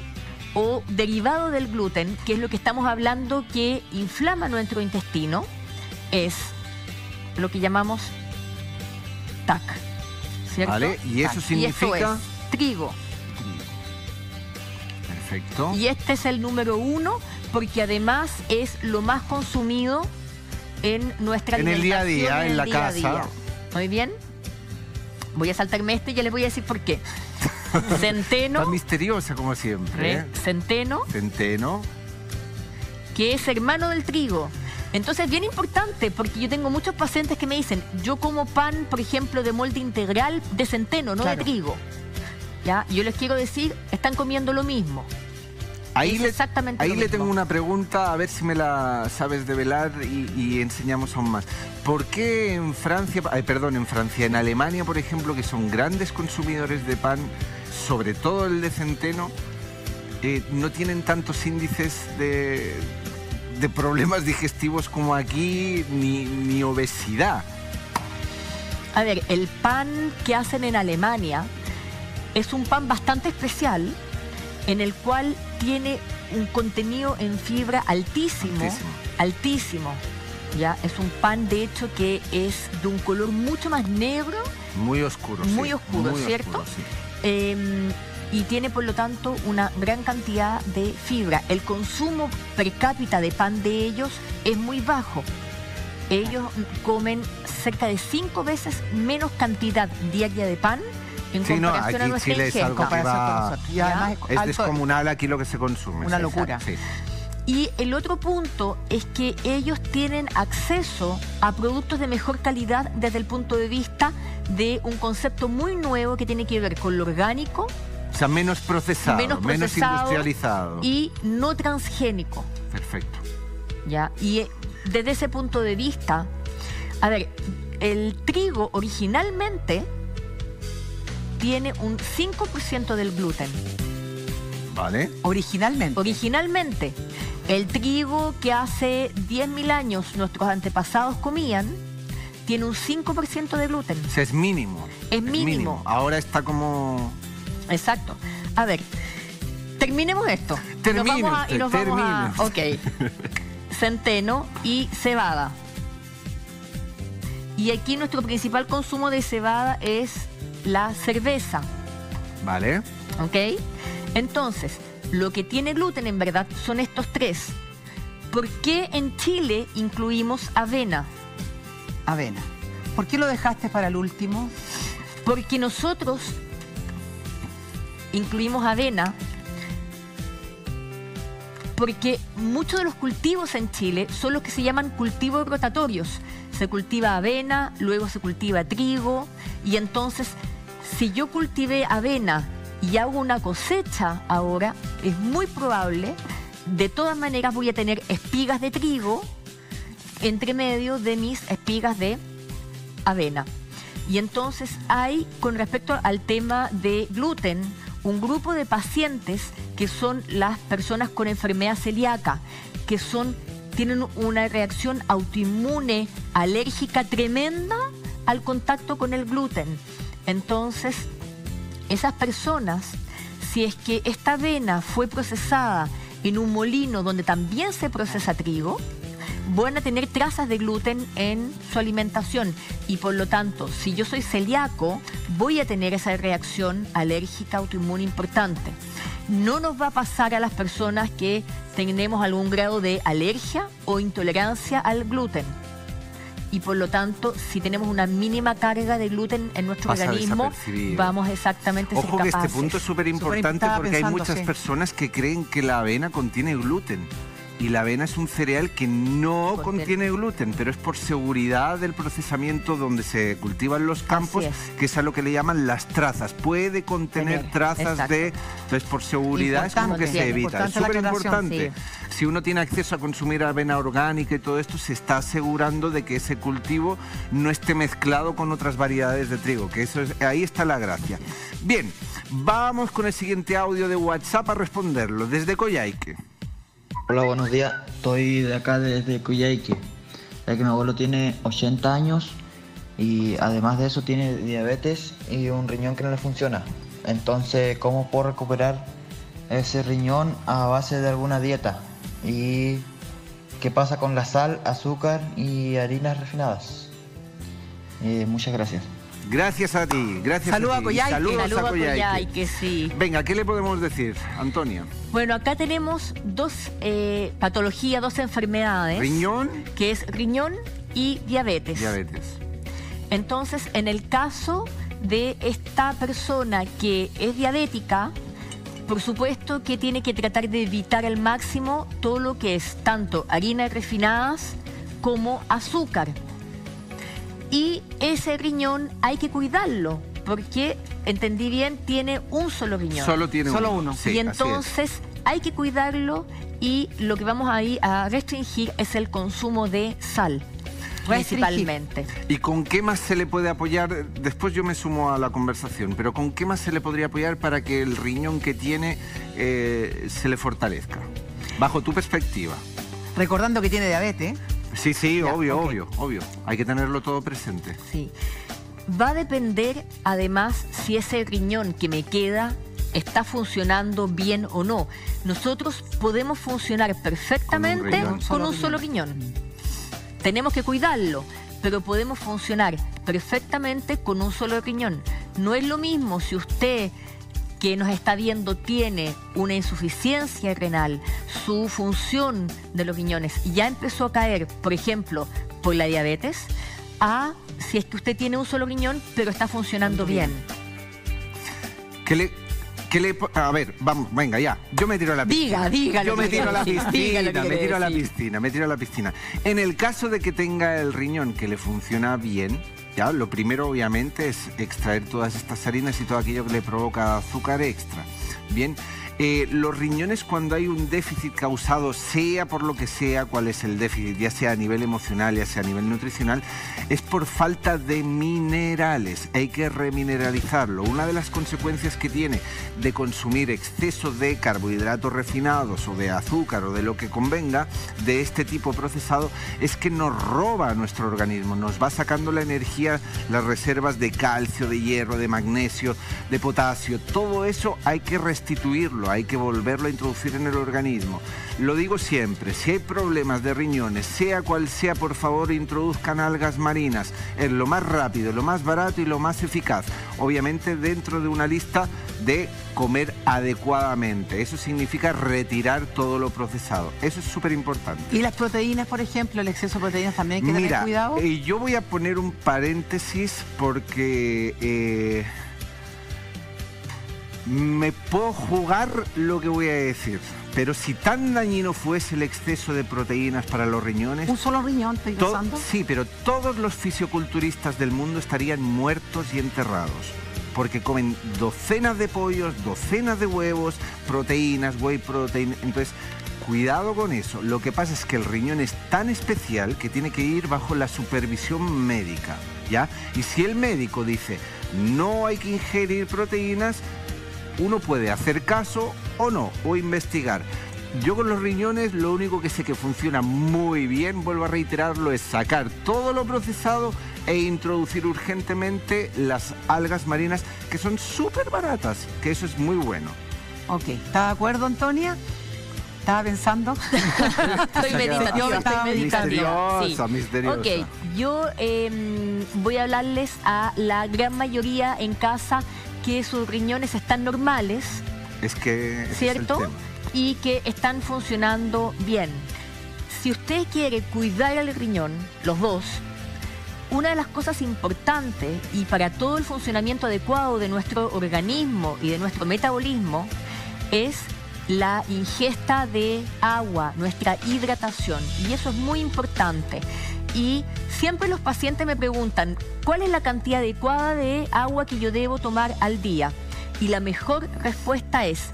[SPEAKER 3] o derivado del gluten, que es lo que estamos hablando que inflama nuestro intestino, es lo que llamamos TAC, ¿cierto?
[SPEAKER 2] Vale, y eso
[SPEAKER 3] TAC.
[SPEAKER 2] significa...
[SPEAKER 3] Y eso es trigo.
[SPEAKER 2] Perfecto.
[SPEAKER 3] Y este es el número 1 porque además es lo más consumido en nuestra
[SPEAKER 2] En el día a día,
[SPEAKER 3] alimentación,
[SPEAKER 2] en la
[SPEAKER 3] día a
[SPEAKER 2] casa.
[SPEAKER 3] día. Muy bien. Voy a saltarme este y ya les voy a decir por qué. Centeno,
[SPEAKER 2] Tan misteriosa como siempre. ¿eh?
[SPEAKER 3] centeno,
[SPEAKER 2] Centeno.
[SPEAKER 3] que es hermano del trigo. Entonces es bien importante porque yo tengo muchos pacientes que me dicen, yo como pan, por ejemplo, de molde integral de centeno, no
[SPEAKER 1] Claro.
[SPEAKER 3] de trigo. ¿Ya? Y yo les quiero decir, están comiendo lo mismo.
[SPEAKER 2] Ahí,
[SPEAKER 3] Es
[SPEAKER 2] le,
[SPEAKER 3] exactamente
[SPEAKER 2] ahí
[SPEAKER 3] lo
[SPEAKER 2] le
[SPEAKER 3] mismo.
[SPEAKER 2] tengo una pregunta, a ver si me la sabes develar y enseñamos aún más. ¿Por qué en Francia, en Alemania, por ejemplo, que son grandes consumidores de pan, sobre todo el de centeno, no tienen tantos índices de problemas digestivos como aquí, ni obesidad?
[SPEAKER 3] A ver, el pan que hacen en Alemania es un pan bastante especial en el cual tiene un contenido en fibra altísimo.
[SPEAKER 2] Altísimo.
[SPEAKER 3] Altísimo. ¿Ya? Es un pan, de hecho, que es de un color mucho más negro,
[SPEAKER 2] Muy oscuro,
[SPEAKER 3] muy
[SPEAKER 2] sí.
[SPEAKER 3] oscuro,
[SPEAKER 2] Muy
[SPEAKER 3] ¿cierto?
[SPEAKER 2] oscuro, sí.
[SPEAKER 3] Y tiene, por lo tanto, una gran cantidad de fibra. El consumo per cápita de pan de ellos es muy bajo. Ellos comen cerca de 5 veces menos cantidad diaria de pan en
[SPEAKER 2] Sí, no,
[SPEAKER 3] comparación a
[SPEAKER 2] aquí
[SPEAKER 3] nuestra
[SPEAKER 2] Chile es
[SPEAKER 3] ingesta.
[SPEAKER 2] algo que
[SPEAKER 1] comparación con
[SPEAKER 2] va...
[SPEAKER 1] nosotros. Y además
[SPEAKER 2] Es
[SPEAKER 1] alto-
[SPEAKER 2] descomunal aquí lo que se consume.
[SPEAKER 1] Una
[SPEAKER 2] sí.
[SPEAKER 1] locura.
[SPEAKER 2] Sí.
[SPEAKER 3] Y el otro punto es que ellos tienen acceso a productos de mejor calidad desde el punto de vista de un concepto muy nuevo que tiene que ver con lo orgánico,
[SPEAKER 2] O sea, menos procesado, menos industrializado.
[SPEAKER 3] y no transgénico.
[SPEAKER 2] Perfecto.
[SPEAKER 3] ¿Ya? Y desde ese punto de vista, a ver, el trigo originalmente tiene un 5% del gluten.
[SPEAKER 2] Vale.
[SPEAKER 1] Originalmente.
[SPEAKER 3] Originalmente, el trigo que hace 10.000 años nuestros antepasados comían tiene un 5% de gluten.
[SPEAKER 2] O sea, es mínimo.
[SPEAKER 3] Es mínimo.
[SPEAKER 2] Ahora está como...
[SPEAKER 3] Exacto. A ver, terminemos esto.
[SPEAKER 2] Termine
[SPEAKER 3] Y nos
[SPEAKER 2] usted,
[SPEAKER 3] vamos a...
[SPEAKER 2] termine.
[SPEAKER 3] Ok. Centeno y cebada. Y aquí nuestro principal consumo de cebada es la cerveza.
[SPEAKER 2] Vale.
[SPEAKER 3] ¿Ok? Entonces, lo que tiene gluten en verdad son estos tres. ¿Por qué en Chile incluimos avena?
[SPEAKER 1] Avena. ¿Por qué lo dejaste para el último?
[SPEAKER 3] Porque nosotros incluimos avena porque muchos de los cultivos en Chile son los que se llaman cultivos rotatorios. Se cultiva avena, luego se cultiva trigo, y entonces si yo cultivé avena y hago una cosecha ahora, es muy probable, de todas maneras voy a tener espigas de trigo entre medio de mis espigas de avena. Y entonces hay, con respecto al tema de gluten, un grupo de pacientes que son las personas con enfermedad celíaca, que tienen una reacción autoinmune, alérgica tremenda al contacto con el gluten. Entonces, esas personas, si es que esta avena fue procesada en un molino donde también se procesa trigo, van a tener trazas de gluten en su alimentación, y por lo tanto, si yo soy celíaco, voy a tener esa reacción alérgica autoinmune importante. No nos va a pasar a las personas que tenemos algún grado de alergia o intolerancia al gluten. Y por lo tanto, si tenemos una mínima carga de gluten en nuestro
[SPEAKER 2] Pasa
[SPEAKER 3] organismo,
[SPEAKER 2] desapercibido.
[SPEAKER 3] vamos exactamente a ser
[SPEAKER 2] Ojo que
[SPEAKER 3] capaces.
[SPEAKER 2] este punto es súper importante
[SPEAKER 1] Estaba
[SPEAKER 2] porque hay
[SPEAKER 1] pensando,
[SPEAKER 2] muchas
[SPEAKER 1] sí.
[SPEAKER 2] personas que creen que la avena contiene gluten. Y la avena es un cereal que no contiene gluten, pero es por seguridad del procesamiento donde se cultivan los campos,
[SPEAKER 3] Así es.
[SPEAKER 2] que es a lo que le llaman las trazas. Puede contener
[SPEAKER 3] Tener,
[SPEAKER 2] trazas
[SPEAKER 3] exacto.
[SPEAKER 2] de... Entonces, por seguridad es como que
[SPEAKER 1] Importante,
[SPEAKER 2] se evita. Es
[SPEAKER 1] importante la
[SPEAKER 2] súper
[SPEAKER 1] aclaración,
[SPEAKER 2] importante. Si uno tiene acceso a consumir avena orgánica y todo esto, se está asegurando de que ese cultivo no esté mezclado con otras variedades de trigo, que eso es, ahí está la gracia. Bien, vamos con el siguiente audio de WhatsApp a responderlo, desde Coyhaique.
[SPEAKER 4] Hola, buenos días. Estoy de acá desde Coyhaique, ya que mi abuelo tiene 80 años y además de eso tiene diabetes y un riñón que no le funciona. Entonces, ¿cómo puedo recuperar ese riñón a base de alguna dieta? ¿Y qué pasa con la sal, azúcar y harinas refinadas? Muchas gracias.
[SPEAKER 2] Gracias a ti, gracias
[SPEAKER 1] Saludos
[SPEAKER 2] a
[SPEAKER 1] a
[SPEAKER 2] ti.
[SPEAKER 1] Coyhaique.
[SPEAKER 2] Saludos
[SPEAKER 3] Saludos
[SPEAKER 2] a
[SPEAKER 3] a
[SPEAKER 2] Coyhaique.
[SPEAKER 3] Coyhaique, sí.
[SPEAKER 2] Venga, ¿qué le podemos decir, Antonia?
[SPEAKER 3] Bueno, acá tenemos dos patologías, dos enfermedades.
[SPEAKER 2] Riñón,
[SPEAKER 3] Que es riñón y diabetes.
[SPEAKER 2] diabetes.
[SPEAKER 3] Entonces, en el caso de esta persona que es diabética, por supuesto que tiene que tratar de evitar al máximo todo lo que es tanto harinas refinadas como azúcar. Y ese riñón hay que cuidarlo, porque, entendí bien, tiene un solo riñón.
[SPEAKER 2] Solo tiene
[SPEAKER 1] Solo
[SPEAKER 2] uno.
[SPEAKER 1] uno.
[SPEAKER 2] Sí,
[SPEAKER 3] Y
[SPEAKER 2] así es.
[SPEAKER 3] entonces hay que cuidarlo, y lo que vamos ahí a restringir es el consumo de sal, principalmente.
[SPEAKER 2] ¿Y con qué más se le puede apoyar? Después yo me sumo a la conversación, pero ¿con qué más se le podría apoyar para que el riñón que tiene se le fortalezca? Bajo tu perspectiva.
[SPEAKER 1] Recordando que tiene diabetes.
[SPEAKER 2] Sí, sí,
[SPEAKER 1] Ya,
[SPEAKER 2] obvio,
[SPEAKER 1] ok.
[SPEAKER 2] obvio. Hay que tenerlo todo presente.
[SPEAKER 3] Sí. Va a depender, además, si ese riñón que me queda está funcionando bien o no. Nosotros podemos funcionar perfectamente con un solo riñón. Tenemos que cuidarlo, pero podemos funcionar perfectamente con un solo riñón. No es lo mismo si usted, que nos está viendo, tiene una insuficiencia renal, su función de los riñones ya empezó a caer, por ejemplo, por la diabetes, a si es que usted tiene un solo riñón, pero está funcionando bien.
[SPEAKER 2] A ver, vamos, venga, ya. Yo me tiro a la piscina. Yo me tiro a la piscina. En el caso de que tenga el riñón que le funciona bien, ya, lo primero obviamente es extraer todas estas harinas y todo aquello que le provoca azúcar extra. Bien. Los riñones, cuando hay un déficit causado, sea por lo que sea, cuál es el déficit, ya sea a nivel emocional, ya sea a nivel nutricional, es por falta de minerales. Hay que remineralizarlo. Una de las consecuencias que tiene de consumir exceso de carbohidratos refinados o de azúcar o de lo que convenga de este tipo procesado es que nos roba a nuestro organismo, nos va sacando la energía, las reservas de calcio, de hierro, de magnesio, de potasio. Todo eso hay que restituirlo, hay que volverlo a introducir en el organismo. Lo digo siempre, si hay problemas de riñones, sea cual sea, por favor, introduzcan algas marinas. Es lo más rápido, lo más barato y lo más eficaz. Obviamente dentro de una lista de comer adecuadamente. Eso significa retirar todo lo procesado. Eso es súper importante.
[SPEAKER 1] ¿Y las proteínas, por ejemplo, el exceso de proteínas también hay que tener cuidado?
[SPEAKER 2] Yo voy a poner un paréntesis porque... me puedo jugar lo que voy a decir, pero si tan dañino fuese el exceso de proteínas para los riñones...
[SPEAKER 1] ¿Un solo riñón estoy pensando?
[SPEAKER 2] Sí, pero todos los fisiculturistas del mundo estarían muertos y enterrados, porque comen docenas de pollos, docenas de huevos, proteínas, whey protein. Entonces, cuidado con eso. Lo que pasa es que el riñón es tan especial que tiene que ir bajo la supervisión médica, ¿ya? Y si el médico dice, no hay que ingerir proteínas, uno puede hacer caso o no, o investigar. Yo con los riñones lo único que sé que funciona muy bien, vuelvo a reiterarlo, es sacar todo lo procesado e introducir urgentemente las algas marinas, que son súper baratas, que eso es muy bueno.
[SPEAKER 1] Ok, ¿está de acuerdo, Antonia? ¿Estaba pensando?
[SPEAKER 3] Estoy meditativa.
[SPEAKER 2] Misteriosa.
[SPEAKER 3] Ok, yo voy a hablarles a la gran mayoría en casa que sus riñones están normales, ¿cierto? Y que están funcionando bien. Si usted quiere cuidar el riñón, los dos, una de las cosas importantes y para todo el funcionamiento adecuado de nuestro organismo y de nuestro metabolismo es la ingesta de agua, nuestra hidratación. Y eso es muy importante. Y siempre los pacientes me preguntan, ¿cuál es la cantidad adecuada de agua que yo debo tomar al día? Y la mejor respuesta es,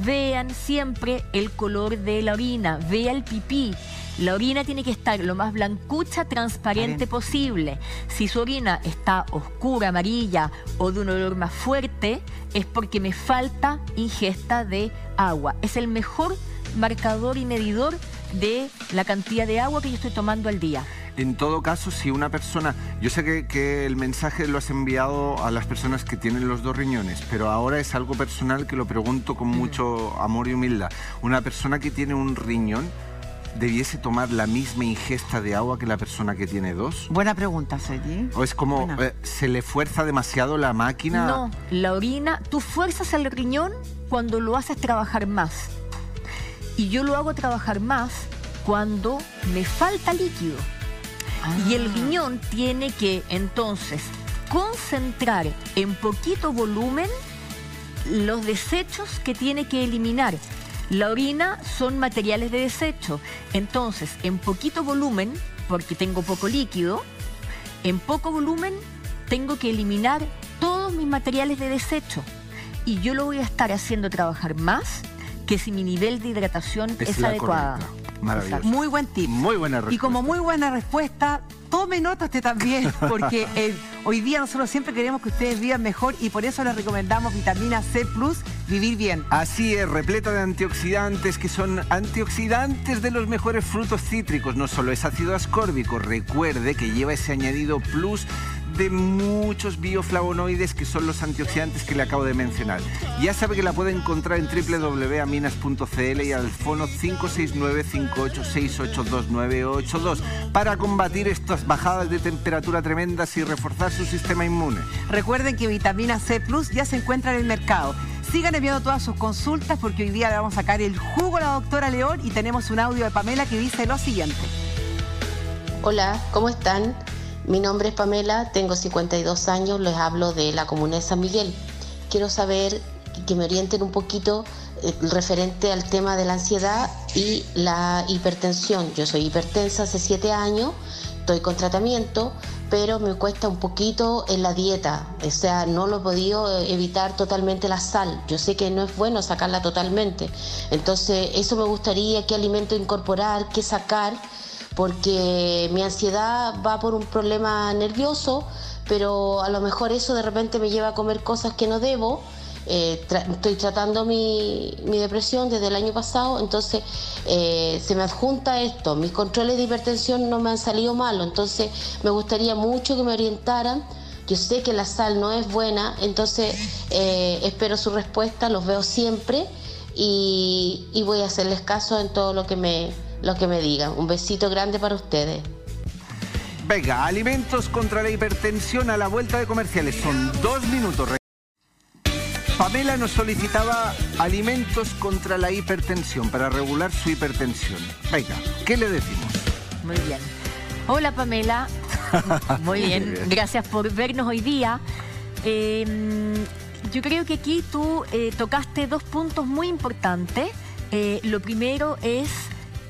[SPEAKER 3] vean siempre el color de la orina, vea el pipí. La orina tiene que estar lo más blancucha, transparente posible. Si su orina está oscura, amarilla o de un olor más fuerte, es porque me falta ingesta de agua. Es el mejor marcador y medidor de la cantidad de agua que yo estoy tomando al día.
[SPEAKER 2] En todo caso, si una persona... Yo sé que el mensaje lo has enviado a las personas que tienen los dos riñones, pero ahora es algo personal que lo pregunto con mucho amor y humildad. Una persona que tiene un riñón, ¿debiese tomar la misma ingesta de agua que la persona que tiene dos?
[SPEAKER 1] Buena pregunta, Sergi.
[SPEAKER 2] ¿O es como se le fuerza demasiado la máquina?
[SPEAKER 3] No, la orina... Tú fuerzas el riñón cuando lo haces trabajar más. Y yo lo hago trabajar más cuando me falta líquido. Y el riñón tiene que, entonces, concentrar en poquito volumen los desechos que tiene que eliminar. La orina son materiales de desecho. Entonces, en poquito volumen, porque tengo poco líquido, en poco volumen tengo que eliminar todos mis materiales de desecho. Y yo lo voy a estar haciendo trabajar más que si mi nivel de hidratación es adecuada.
[SPEAKER 2] Maravilloso.
[SPEAKER 1] Muy buen tip.
[SPEAKER 2] Muy buena respuesta.
[SPEAKER 1] Y como muy buena respuesta, tome nota usted también, porque hoy día nosotros siempre queremos que ustedes vivan mejor y por eso les recomendamos vitamina C+, vivir bien.
[SPEAKER 2] Así es, repleta de antioxidantes, que son antioxidantes de los mejores frutos cítricos. No solo es ácido ascórbico, recuerde que lleva ese añadido plus de muchos bioflavonoides, que son los antioxidantes que le acabo de mencionar. Ya sabe que la puede encontrar en www.aminas.cl y al fono 569-58682982 para combatir estas bajadas de temperatura tremendas y reforzar su sistema inmune.
[SPEAKER 1] Recuerden que vitamina C+ ya se encuentra en el mercado. Sigan enviando todas sus consultas porque hoy día le vamos a sacar el jugo a la doctora León y tenemos un audio de Pamela que dice lo siguiente.
[SPEAKER 5] Hola, ¿cómo están? Mi nombre es Pamela, tengo 52 años, les hablo de la comuna de San Miguel. Quiero saber que me orienten un poquito referente al tema de la ansiedad y la hipertensión. Yo soy hipertensa hace 7 años, estoy con tratamiento, pero me cuesta un poquito en la dieta, o sea, no lo he podido evitar totalmente la sal. Yo sé que no es bueno sacarla totalmente, entonces eso me gustaría, qué alimento incorporar, qué sacar, porque mi ansiedad va por un problema nervioso, pero a lo mejor eso de repente me lleva a comer cosas que no debo. Estoy tratando mi depresión desde el año pasado, entonces se me adjunta esto. Mis controles de hipertensión no me han salido malos, entonces me gustaría mucho que me orientaran. Yo sé que la sal no es buena, entonces espero su respuesta, los veo siempre y voy a hacerles caso en todo lo que me digan. Un besito grande para ustedes.
[SPEAKER 2] Venga, alimentos contra la hipertensión a la vuelta de comerciales. Son 2 minutos. Pamela nos solicitaba alimentos contra la hipertensión, para regular su hipertensión. Venga, ¿qué le decimos?
[SPEAKER 3] Muy bien. Hola, Pamela. Muy bien, gracias por vernos hoy día. Yo creo que aquí tú tocaste 2 puntos muy importantes. Lo primero es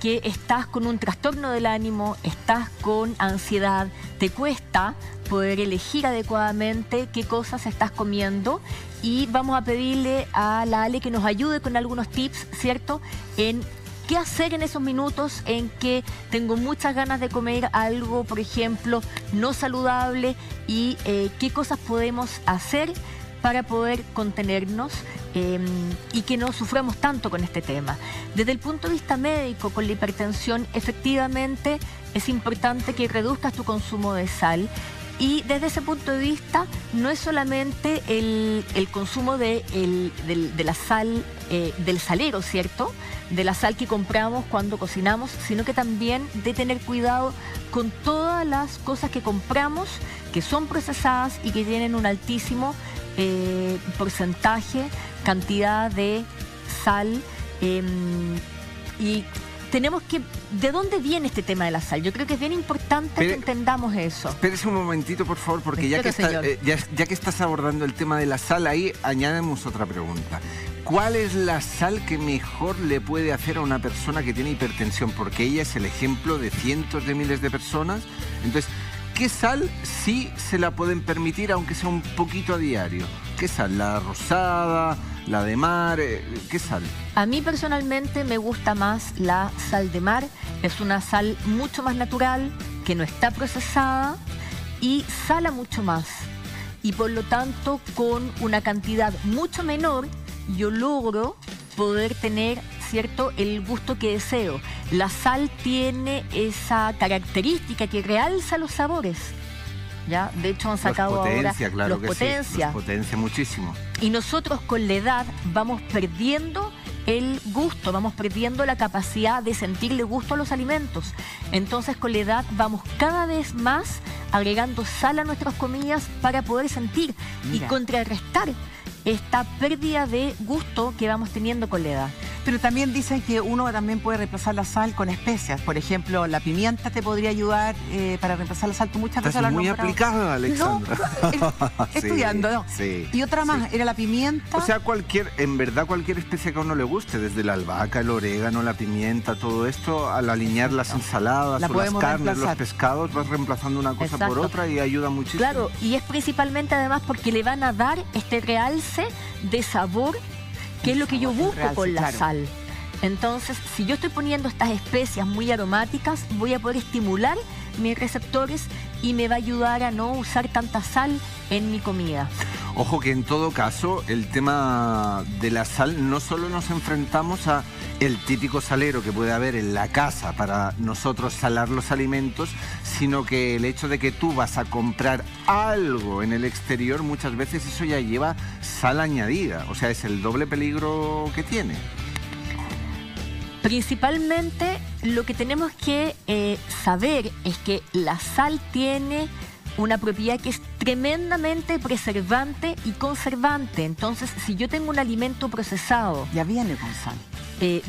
[SPEAKER 3] que estás con un trastorno del ánimo, estás con ansiedad, te cuesta poder elegir adecuadamente qué cosas estás comiendo, y vamos a pedirle a la Ale que nos ayude con algunos tips, ¿cierto?, en qué hacer en esos minutos en que tengo muchas ganas de comer algo, por ejemplo, no saludable, y qué cosas podemos hacer para poder contenernos y que no suframos tanto con este tema. Desde el punto de vista médico, con la hipertensión, efectivamente es importante que reduzcas tu consumo de sal. Y desde ese punto de vista, no es solamente el consumo de la sal, del salero, ¿cierto?, de la sal que compramos cuando cocinamos, sino que también de tener cuidado con todas las cosas que compramos, que son procesadas y que tienen un altísimo porcentaje, cantidad de sal. Y tenemos que... ¿De dónde viene este tema de la sal? Yo creo que es bien importante que entendamos eso.
[SPEAKER 2] Espérese un momentito, por favor, porque ya que estás abordando el tema de la sal, ahí añadimos otra pregunta. ¿Cuál es la sal que mejor le puede hacer a una persona que tiene hipertensión? Porque ella es el ejemplo de cientos de miles de personas. Entonces, ¿qué sal sí se la pueden permitir, aunque sea un poquito a diario? ¿Qué sal? ¿La rosada? ¿La de mar? ¿Qué sal?
[SPEAKER 3] A mí personalmente me gusta más la sal de mar. Es una sal mucho más natural, que no está procesada y sala mucho más. Y por lo tanto, con una cantidad mucho menor, yo logro poder tener, ¿cierto?, el gusto que deseo. La sal tiene esa característica que realza los sabores. ¿Ya? De hecho, han sacado ahora
[SPEAKER 2] claro,
[SPEAKER 3] los potencia.
[SPEAKER 2] Los potencia muchísimo.
[SPEAKER 3] Y nosotros con la edad vamos perdiendo el gusto, vamos perdiendo la capacidad de sentirle gusto a los alimentos. Entonces, con la edad vamos cada vez más agregando sal a nuestras comidas para poder sentir y contrarrestar esta pérdida de gusto que vamos teniendo con la edad.
[SPEAKER 1] Pero también dicen que uno también puede reemplazar la sal con especias. Por ejemplo, la pimienta te podría ayudar para reemplazar la sal. Tú muchas veces
[SPEAKER 2] la has muy aplicada, Alexandra.
[SPEAKER 1] No, estudiando, ¿no?
[SPEAKER 2] Sí,
[SPEAKER 1] y otra más, era la pimienta.
[SPEAKER 2] O sea, en verdad cualquier especia que a uno le guste, desde la albahaca, el orégano, la pimienta, todo esto, al alinear las ensaladas o las carnes, los pescados, vas reemplazando una cosa por otra y ayuda muchísimo.
[SPEAKER 3] Claro, y es principalmente además porque le van a dar este realce de sabor, que es lo que yo busco con la sal. Entonces, si yo estoy poniendo estas especias muy aromáticas, voy a poder estimular mis receptores y me va a ayudar a no usar tanta sal en mi comida.
[SPEAKER 2] Ojo que en todo caso, el tema de la sal, no solo nos enfrentamos a el típico salero que puede haber en la casa para nosotros salar los alimentos, sino que el hecho de que tú vas a comprar algo en el exterior, muchas veces eso ya lleva sal añadida. O sea, es el doble peligro que tiene.
[SPEAKER 3] Principalmente lo que tenemos que saber es que la sal tiene una propiedad que es tremendamente preservante y conservante. Entonces, si yo tengo un alimento procesado...
[SPEAKER 1] Ya viene con sal.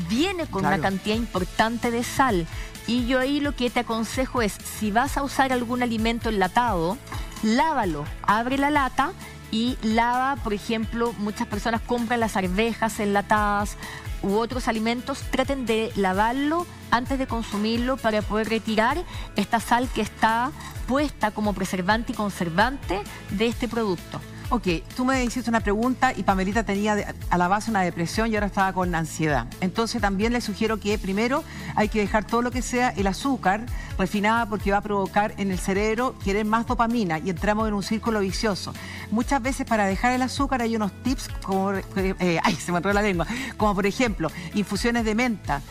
[SPEAKER 3] Viene con una cantidad importante de sal. Y yo ahí lo que te aconsejo es, si vas a usar algún alimento enlatado, lávalo, abre la lata y lava, por ejemplo, muchas personas compran las arvejas enlatadas u otros alimentos, traten de lavarlo antes de consumirlo para poder retirar esta sal que está puesta como preservante y conservante de este producto.
[SPEAKER 1] Ok, tú me hiciste una pregunta y Pamelita tenía a la base una depresión y ahora estaba con ansiedad. Entonces también le sugiero que primero hay que dejar todo lo que sea el azúcar refinada porque va a provocar en el cerebro querer más dopamina y entramos en un círculo vicioso. Muchas veces para dejar el azúcar hay unos tips como, ay, se me enredó la lengua, como por ejemplo infusiones de menta,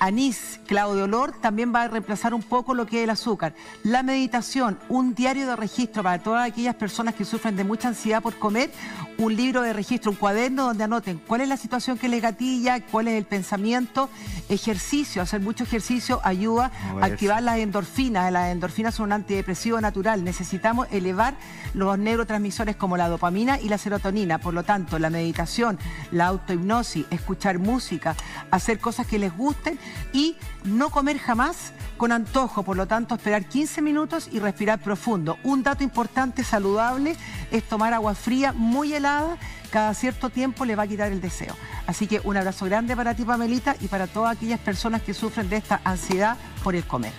[SPEAKER 1] anís, clavo de olor, también va a reemplazar un poco lo que es el azúcar. La meditación, un diario de registro para todas aquellas personas que sufren de mucha ansiedad por comer, un libro de registro, un cuaderno donde anoten cuál es la situación que les gatilla, cuál es el pensamiento, ejercicio, hacer mucho ejercicio ayuda a activar las endorfinas. Las endorfinas son un antidepresivo natural. Necesitamos elevar los neurotransmisores como la dopamina y la serotonina. Por lo tanto, la meditación, la autohipnosis, escuchar música, hacer cosas que les gusten y no comer jamás con antojo. Por lo tanto, esperar 15 minutos y respirar profundo. Un dato importante, saludable, es tomar agua fría muy helada. Cada cierto tiempo le va a quitar el deseo. Así que un abrazo grande para ti, Pamelita, y para todas aquellas personas que sufren de esta ansiedad por el comer.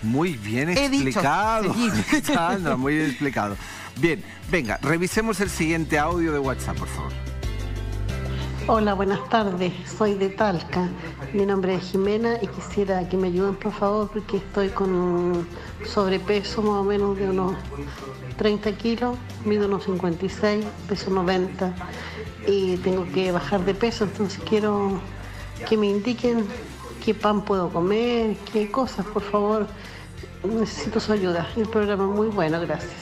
[SPEAKER 2] Muy bien explicado, Sandra, muy bien explicado. Bien, venga, revisemos el siguiente audio de WhatsApp, por favor.
[SPEAKER 6] Hola, buenas tardes. Soy de Talca. Mi nombre es Jimena y quisiera que me ayuden, por favor, porque estoy con un sobrepeso más o menos de unos 30 kilos, mido unos 56, peso 90 y tengo que bajar de peso, entonces quiero que me indiquen qué pan puedo comer, qué cosas, por favor. Necesito su ayuda. El programa es muy bueno, gracias.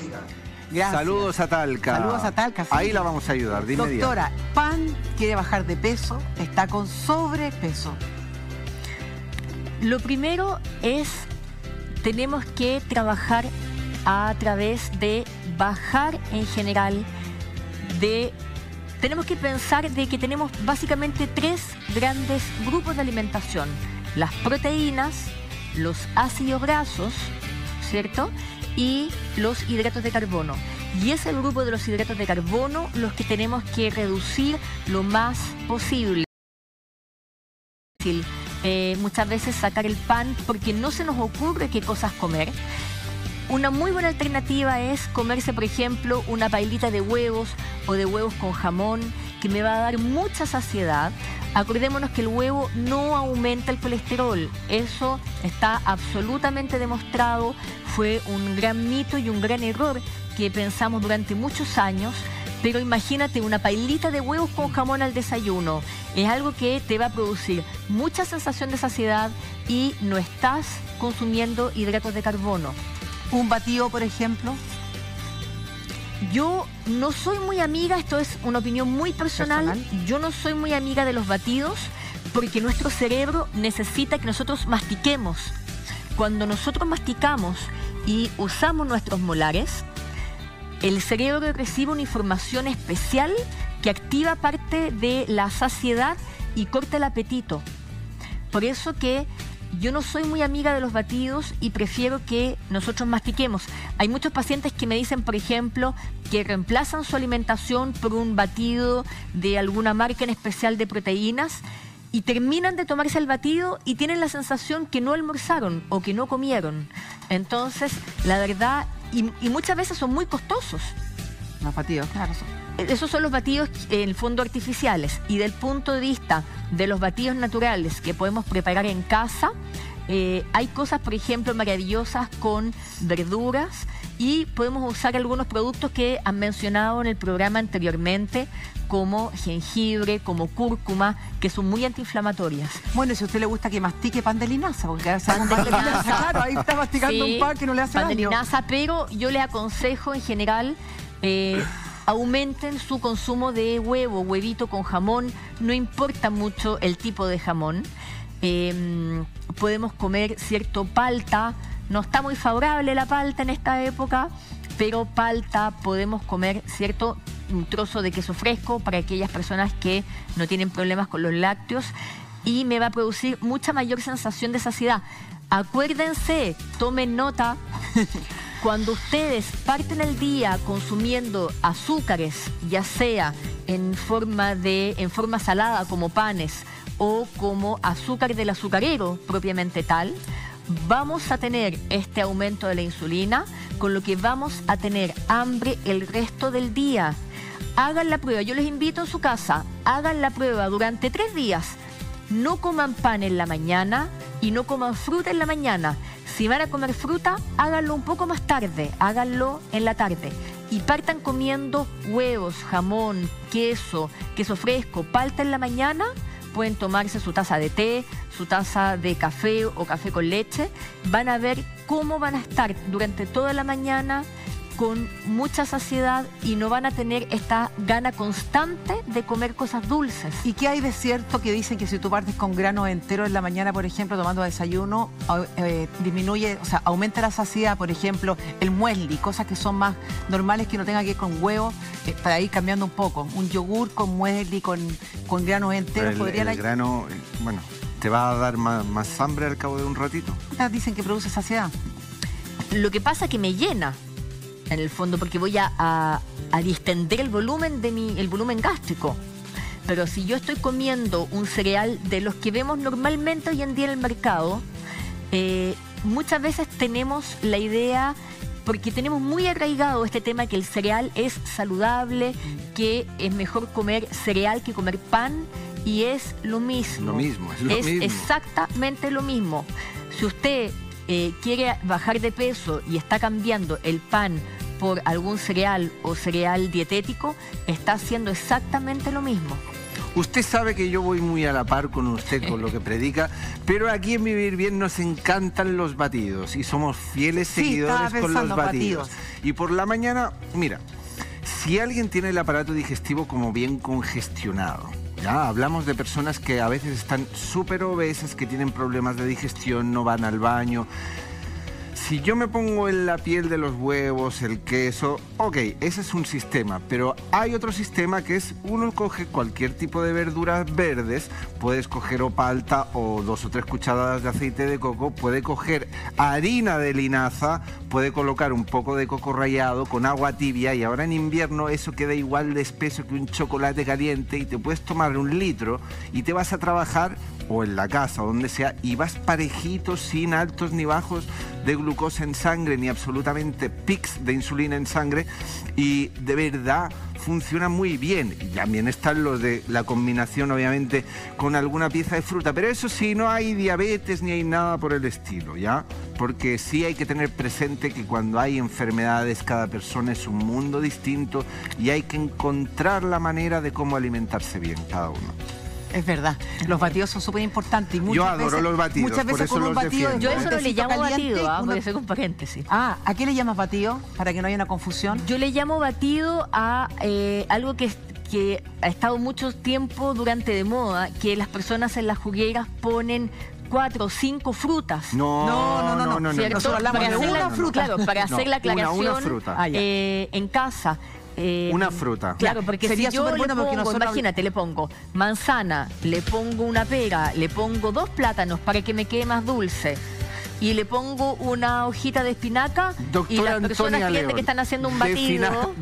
[SPEAKER 1] Gracias.
[SPEAKER 2] Saludos a Talca.
[SPEAKER 1] Saludos a Talca. Sí.
[SPEAKER 2] Ahí la vamos a ayudar, de inmediato.
[SPEAKER 1] Doctora, Pan quiere bajar de peso, está con sobrepeso.
[SPEAKER 3] Lo primero es, tenemos que trabajar a través de bajar en general, tenemos que pensar de que tenemos básicamente 3 grandes grupos de alimentación. Las proteínas, los ácidos grasos, ¿cierto? Y los hidratos de carbono. Y es el grupo de los hidratos de carbono los que tenemos que reducir lo más posible. Muchas veces sacar el pan porque no se nos ocurre qué cosas comer. Una muy buena alternativa es comerse, por ejemplo, una pailita de huevos o de huevos con jamón, que me va a dar mucha saciedad. Acordémonos que el huevo no aumenta el colesterol. Eso está absolutamente demostrado. Fue un gran mito y un gran error que pensamos durante muchos años. Pero imagínate una pailita de huevos con jamón al desayuno. Es algo que te va a producir mucha sensación de saciedad y no estás consumiendo hidratos de carbono.
[SPEAKER 1] ¿Un batido, por ejemplo?
[SPEAKER 3] Yo no soy muy amiga, esto es una opinión muy personal. Yo no soy muy amiga de los batidos porque nuestro cerebro necesita que nosotros mastiquemos. Cuando nosotros masticamos y usamos nuestros molares, el cerebro recibe una información especial que activa parte de la saciedad y corta el apetito. Por eso que yo no soy muy amiga de los batidos y prefiero que nosotros mastiquemos. Hay muchos pacientes que me dicen, por ejemplo, que reemplazan su alimentación por un batido de alguna marca en especial de proteínas y terminan de tomarse el batido y tienen la sensación que no almorzaron o que no comieron. Entonces, la verdad, y muchas veces son muy costosos.
[SPEAKER 1] Los batidos, claro.
[SPEAKER 3] Esos son los batidos en el fondo artificiales, y del punto de vista de los batidos naturales que podemos preparar en casa, hay cosas, por ejemplo, maravillosas con verduras, y podemos usar algunos productos que han mencionado en el programa anteriormente, como jengibre, como cúrcuma, que son muy antiinflamatorias.
[SPEAKER 1] Bueno, si a usted le gusta que mastique pan de linaza, porque pan de linaza, claro, ahí está masticando un pan que no le hace daño.
[SPEAKER 3] Pan de linaza, pero yo le aconsejo en general aumenten su consumo de huevo, huevito con jamón, no importa mucho el tipo de jamón. Podemos comer cierto palta, no está muy favorable la palta en esta época, pero palta, podemos comer cierto un trozo de queso fresco para aquellas personas que no tienen problemas con los lácteos y me va a producir mucha mayor sensación de saciedad. Acuérdense, tomen nota, Cuando ustedes parten el día consumiendo azúcares, ya sea en forma salada como panes o como azúcar del azucarero propiamente tal, vamos a tener este aumento de la insulina, con lo que vamos a tener hambre el resto del día. Hagan la prueba, yo les invito a su casa, hagan la prueba durante 3 días. No coman pan en la mañana y no coman fruta en la mañana. Si van a comer fruta, háganlo un poco más tarde, háganlo en la tarde. Y partan comiendo huevos, jamón, queso fresco, palta en la mañana. Pueden tomarse su taza de té, su taza de café o café con leche. Van a ver cómo van a estar durante toda la mañana con mucha saciedad y no van a tener esta gana constante de comer cosas dulces.
[SPEAKER 1] ¿Y qué hay de cierto que dicen que si tú partes con granos enteros en la mañana, por ejemplo, tomando desayuno, disminuye, o sea, aumenta la saciedad, por ejemplo, el muesli, cosas que son más normales que no tengan que ir con huevos, para ir cambiando un poco? Un yogur con muesli, con granos enteros, podrían...
[SPEAKER 2] El grano, bueno, ¿te va a dar más hambre al cabo de un ratito?
[SPEAKER 1] Dicen que produce saciedad.
[SPEAKER 3] Lo que pasa es que me llena, en el fondo, porque voy a distender el volumen el volumen gástrico. Pero si yo estoy comiendo un cereal de los que vemos normalmente hoy en día en el mercado, muchas veces tenemos la idea, porque tenemos muy arraigado este tema que el cereal es saludable, que es mejor comer cereal que comer pan, y es lo mismo. Es exactamente lo mismo. Si usted quiere bajar de peso y está cambiando el pan por algún cereal o cereal dietético, está haciendo exactamente lo mismo.
[SPEAKER 2] Usted sabe que yo voy muy a la par con usted, con lo que predica, pero aquí en Vivir Bien nos encantan los batidos y somos fieles seguidores con los batidos. Y por la mañana, mira, si alguien tiene el aparato digestivo como bien congestionado, ya hablamos de personas que a veces están súper obesas, que tienen problemas de digestión, no van al baño. Si yo me pongo en la piel de los huevos, el queso, ok, ese es un sistema, pero hay otro sistema que es, uno coge cualquier tipo de verduras verdes, puedes coger o palta o 2 o 3 cucharadas de aceite de coco, puede coger harina de linaza, puede colocar un poco de coco rallado con agua tibia, y ahora en invierno eso queda igual de espeso que un chocolate caliente, y te puedes tomar 1 litro y te vas a trabajar o en la casa o donde sea, y vas parejito, sin altos ni bajos de glucosa en sangre, ni absolutamente pics de insulina en sangre, y de verdad funciona muy bien. Y también están los de la combinación, obviamente, con alguna pieza de fruta, pero eso sí, no hay diabetes ni hay nada por el estilo, ¿ya? Porque sí hay que tener presente que cuando hay enfermedades, cada persona es un mundo distinto y hay que encontrar la manera de cómo alimentarse bien cada uno.
[SPEAKER 1] Es verdad, los batidos son súper importantes.
[SPEAKER 2] Yo adoro los batidos,
[SPEAKER 1] muchas veces
[SPEAKER 2] por eso
[SPEAKER 1] con un
[SPEAKER 2] los
[SPEAKER 1] batido.
[SPEAKER 2] defiendo.
[SPEAKER 3] Yo eso no le llamo
[SPEAKER 1] caliente,
[SPEAKER 3] batido, voy a hacer un paréntesis.
[SPEAKER 1] ¿A qué le llamas batido? Para que no haya una confusión.
[SPEAKER 3] Yo le llamo batido a algo que ha estado mucho tiempo durante de moda, que las personas en las jugueras ponen 4 o 5 frutas.
[SPEAKER 2] No.
[SPEAKER 3] ¿Cierto?
[SPEAKER 1] Nosotros hablamos de una fruta.
[SPEAKER 3] Claro, para hacer la aclaración,
[SPEAKER 2] una fruta.
[SPEAKER 3] en casa.
[SPEAKER 2] Una fruta.
[SPEAKER 3] Claro, porque
[SPEAKER 1] sería
[SPEAKER 3] si yo
[SPEAKER 1] súper bueno
[SPEAKER 3] le pongo,
[SPEAKER 1] porque nosotros...
[SPEAKER 3] imagínate, le pongo manzana, le pongo una pera, le pongo 2 plátanos para que me quede más dulce, y le pongo una hojita de espinaca,
[SPEAKER 2] Doctora
[SPEAKER 3] y las personas
[SPEAKER 2] Antonia
[SPEAKER 3] creen
[SPEAKER 2] León,
[SPEAKER 3] que están haciendo un batido.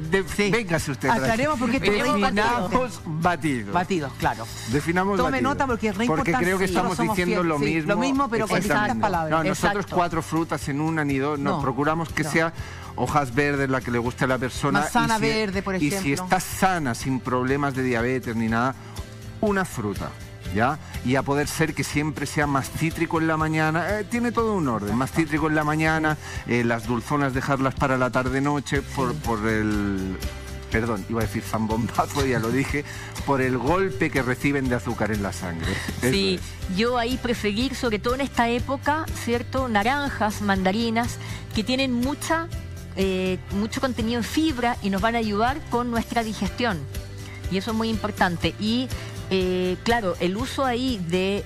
[SPEAKER 2] Véngase usted.
[SPEAKER 1] Aclaremos porque
[SPEAKER 2] definamos batido.
[SPEAKER 1] Batidos, claro.
[SPEAKER 2] Definamos
[SPEAKER 1] Tome
[SPEAKER 2] batido.
[SPEAKER 1] nota porque es re importante.
[SPEAKER 2] Porque creo que estamos
[SPEAKER 1] Nosotros somos
[SPEAKER 2] diciendo
[SPEAKER 1] fieles,
[SPEAKER 2] lo
[SPEAKER 1] sí,
[SPEAKER 2] mismo.
[SPEAKER 1] lo mismo, pero con distintas palabras.
[SPEAKER 2] No, nosotros
[SPEAKER 3] Exacto.
[SPEAKER 2] 4 frutas en una ni 2. No, procuramos que sea hojas verdes, la que le guste a la persona.
[SPEAKER 1] Manzana verde, por ejemplo.
[SPEAKER 2] Y si está sana, sin problemas de diabetes ni nada, una fruta. ¿Ya? Y a poder ser que siempre sea más cítrico en la mañana, tiene todo un orden, más cítrico en la mañana, las dulzonas dejarlas para la tarde-noche por el... Perdón, iba a decir zambombazo, ya lo dije, por el golpe que reciben de azúcar en la sangre.
[SPEAKER 3] Sí, yo ahí preferir, sobre todo en esta época, ¿cierto? Naranjas, mandarinas, que tienen mucho contenido en fibra y nos van a ayudar con nuestra digestión. Y eso es muy importante. Y claro, el uso ahí de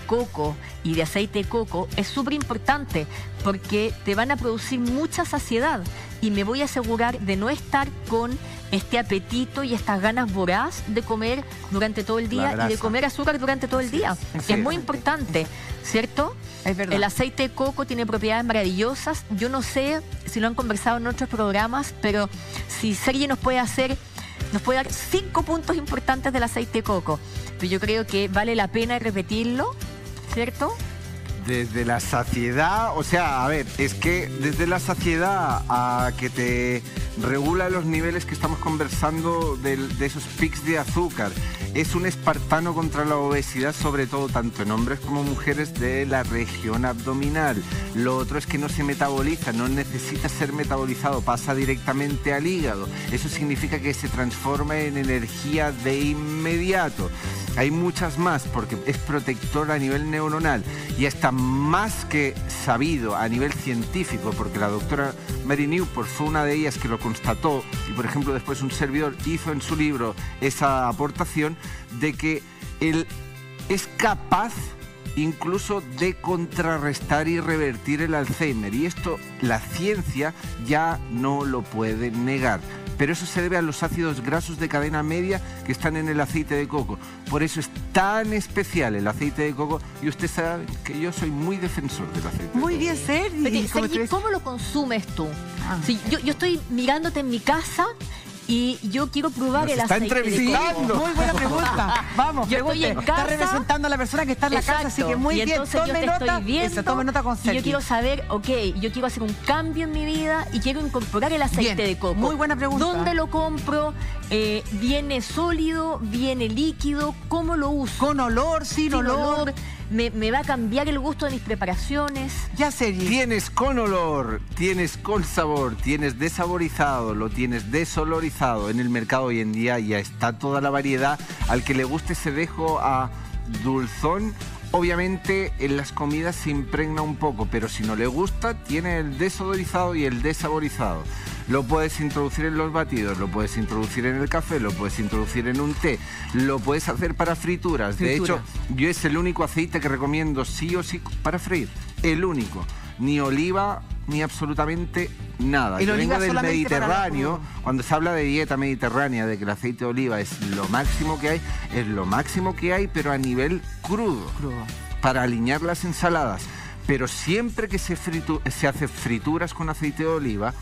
[SPEAKER 3] coco y de aceite de coco es súper importante porque te van a producir mucha saciedad. y me voy a asegurar de no estar con este apetito y estas ganas voraz de comer durante todo el día y de comer azúcar durante todo el día. Es muy importante, ¿cierto?
[SPEAKER 1] Es verdad.
[SPEAKER 3] El aceite de coco tiene propiedades maravillosas. Yo no sé si lo han conversado en otros programas, pero si Sergi nos puede dar 5 puntos importantes del aceite de coco. Pero yo creo que vale la pena repetirlo, ¿cierto?
[SPEAKER 2] Desde la saciedad, o sea, a ver, es que desde la saciedad a que te regula los niveles que estamos conversando de esos pics de azúcar, es un espartano contra la obesidad, sobre todo tanto en hombres como mujeres de la región abdominal. Lo otro es que no se metaboliza, no necesita ser metabolizado, pasa directamente al hígado. Eso significa que se transforma en energía de inmediato. Hay muchas más porque es protector a nivel neuronal y está más que sabido a nivel científico, porque la doctora Mary Newport fue una de ellas que lo constató y, por ejemplo, después un servidor hizo en su libro esa aportación de que él es capaz incluso de contrarrestar y revertir el Alzheimer, y esto la ciencia ya no lo puede negar. Pero eso se debe a los ácidos grasos de cadena media que están en el aceite de coco. Por eso es tan especial el aceite de coco, y usted sabe que yo soy muy defensor del aceite de coco.
[SPEAKER 1] Muy bien, Sergi.
[SPEAKER 3] Sergi, ¿cómo lo consumes tú? Sí, yo estoy mirándote en mi casa y yo quiero probar el aceite de coco.
[SPEAKER 1] Muy buena pregunta. Vamos,
[SPEAKER 3] yo estoy en casa.
[SPEAKER 1] Está representando a la persona que está en la casa, así que muy bien. Tome nota con Sergi.
[SPEAKER 3] Y yo quiero saber, yo quiero hacer un cambio en mi vida y quiero incorporar el aceite de coco.
[SPEAKER 1] Muy buena pregunta.
[SPEAKER 3] ¿Dónde lo compro? ¿Viene sólido? ¿Viene líquido? ¿Cómo lo uso?
[SPEAKER 1] ¿Con olor? ¿Sin olor?
[SPEAKER 3] ¿Me va a cambiar el gusto de mis preparaciones?
[SPEAKER 1] Ya, Sergi.
[SPEAKER 2] Tienes con olor, tienes con sabor, tienes desaborizado, lo tienes desolorizado. En el mercado hoy en día ya está toda la variedad. Al que le guste ese dejo a dulzón, obviamente en las comidas se impregna un poco, pero si no le gusta, tiene el desodorizado y el desaborizado. Lo puedes introducir en los batidos, lo puedes introducir en el café, lo puedes introducir en un té, lo puedes hacer para frituras. De hecho, yo es el único aceite que recomiendo sí o sí para freír. El único. Ni oliva, ni absolutamente nada. Yo vengo del Mediterráneo. Cuando se habla de dieta mediterránea, de que el aceite de oliva es lo máximo que hay, es lo máximo que hay, pero a nivel crudo. Para aliñar las ensaladas. Pero siempre que se hace frituras con aceite de oliva,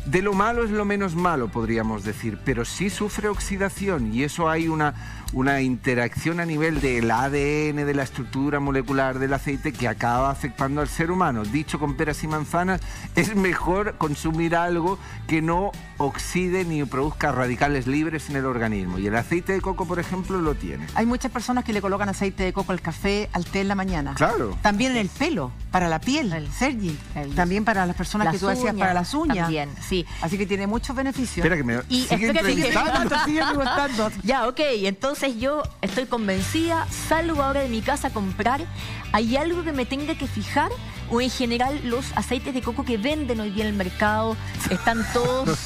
[SPEAKER 2] de lo malo es lo menos malo, podríamos decir, pero sí sufre oxidación, y eso hay una interacción a nivel del ADN, de la estructura molecular del aceite, que acaba afectando al ser humano. Dicho con peras y manzanas, es mejor consumir algo que no oxide ni produzca radicales libres en el organismo, y el aceite de coco, por ejemplo, lo tiene.
[SPEAKER 1] Hay muchas personas que le colocan aceite de coco al café, al té en la mañana.
[SPEAKER 2] Claro.
[SPEAKER 1] También en el pelo, para la piel, Sergi. También para las personas que tú decías, para las uñas.
[SPEAKER 3] También, sí.
[SPEAKER 1] Así que tiene muchos beneficios.
[SPEAKER 2] Espera que me sigue
[SPEAKER 1] entrevistando.
[SPEAKER 3] Ya, ok. Entonces yo estoy convencida, salgo ahora de mi casa a comprar. ¿Hay algo que me tenga que fijar? ¿O en general los aceites de coco que venden hoy día en el mercado están todos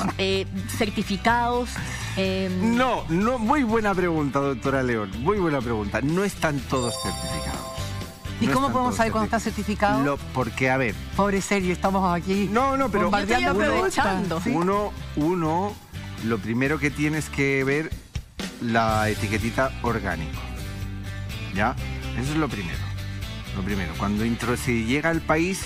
[SPEAKER 3] certificados?
[SPEAKER 2] No, muy buena pregunta, doctora León. Muy buena pregunta. No están todos certificados.
[SPEAKER 1] ¿Y cómo podemos saber cuándo está certificado?
[SPEAKER 2] Porque, a ver...
[SPEAKER 1] Pobre Sergio, estamos aquí
[SPEAKER 2] pero
[SPEAKER 1] bombardeando
[SPEAKER 3] aprovechando.
[SPEAKER 2] Uno, lo primero que tienes que ver, la etiquetita orgánico. ¿Ya? Eso es lo primero. Cuando si llega al país,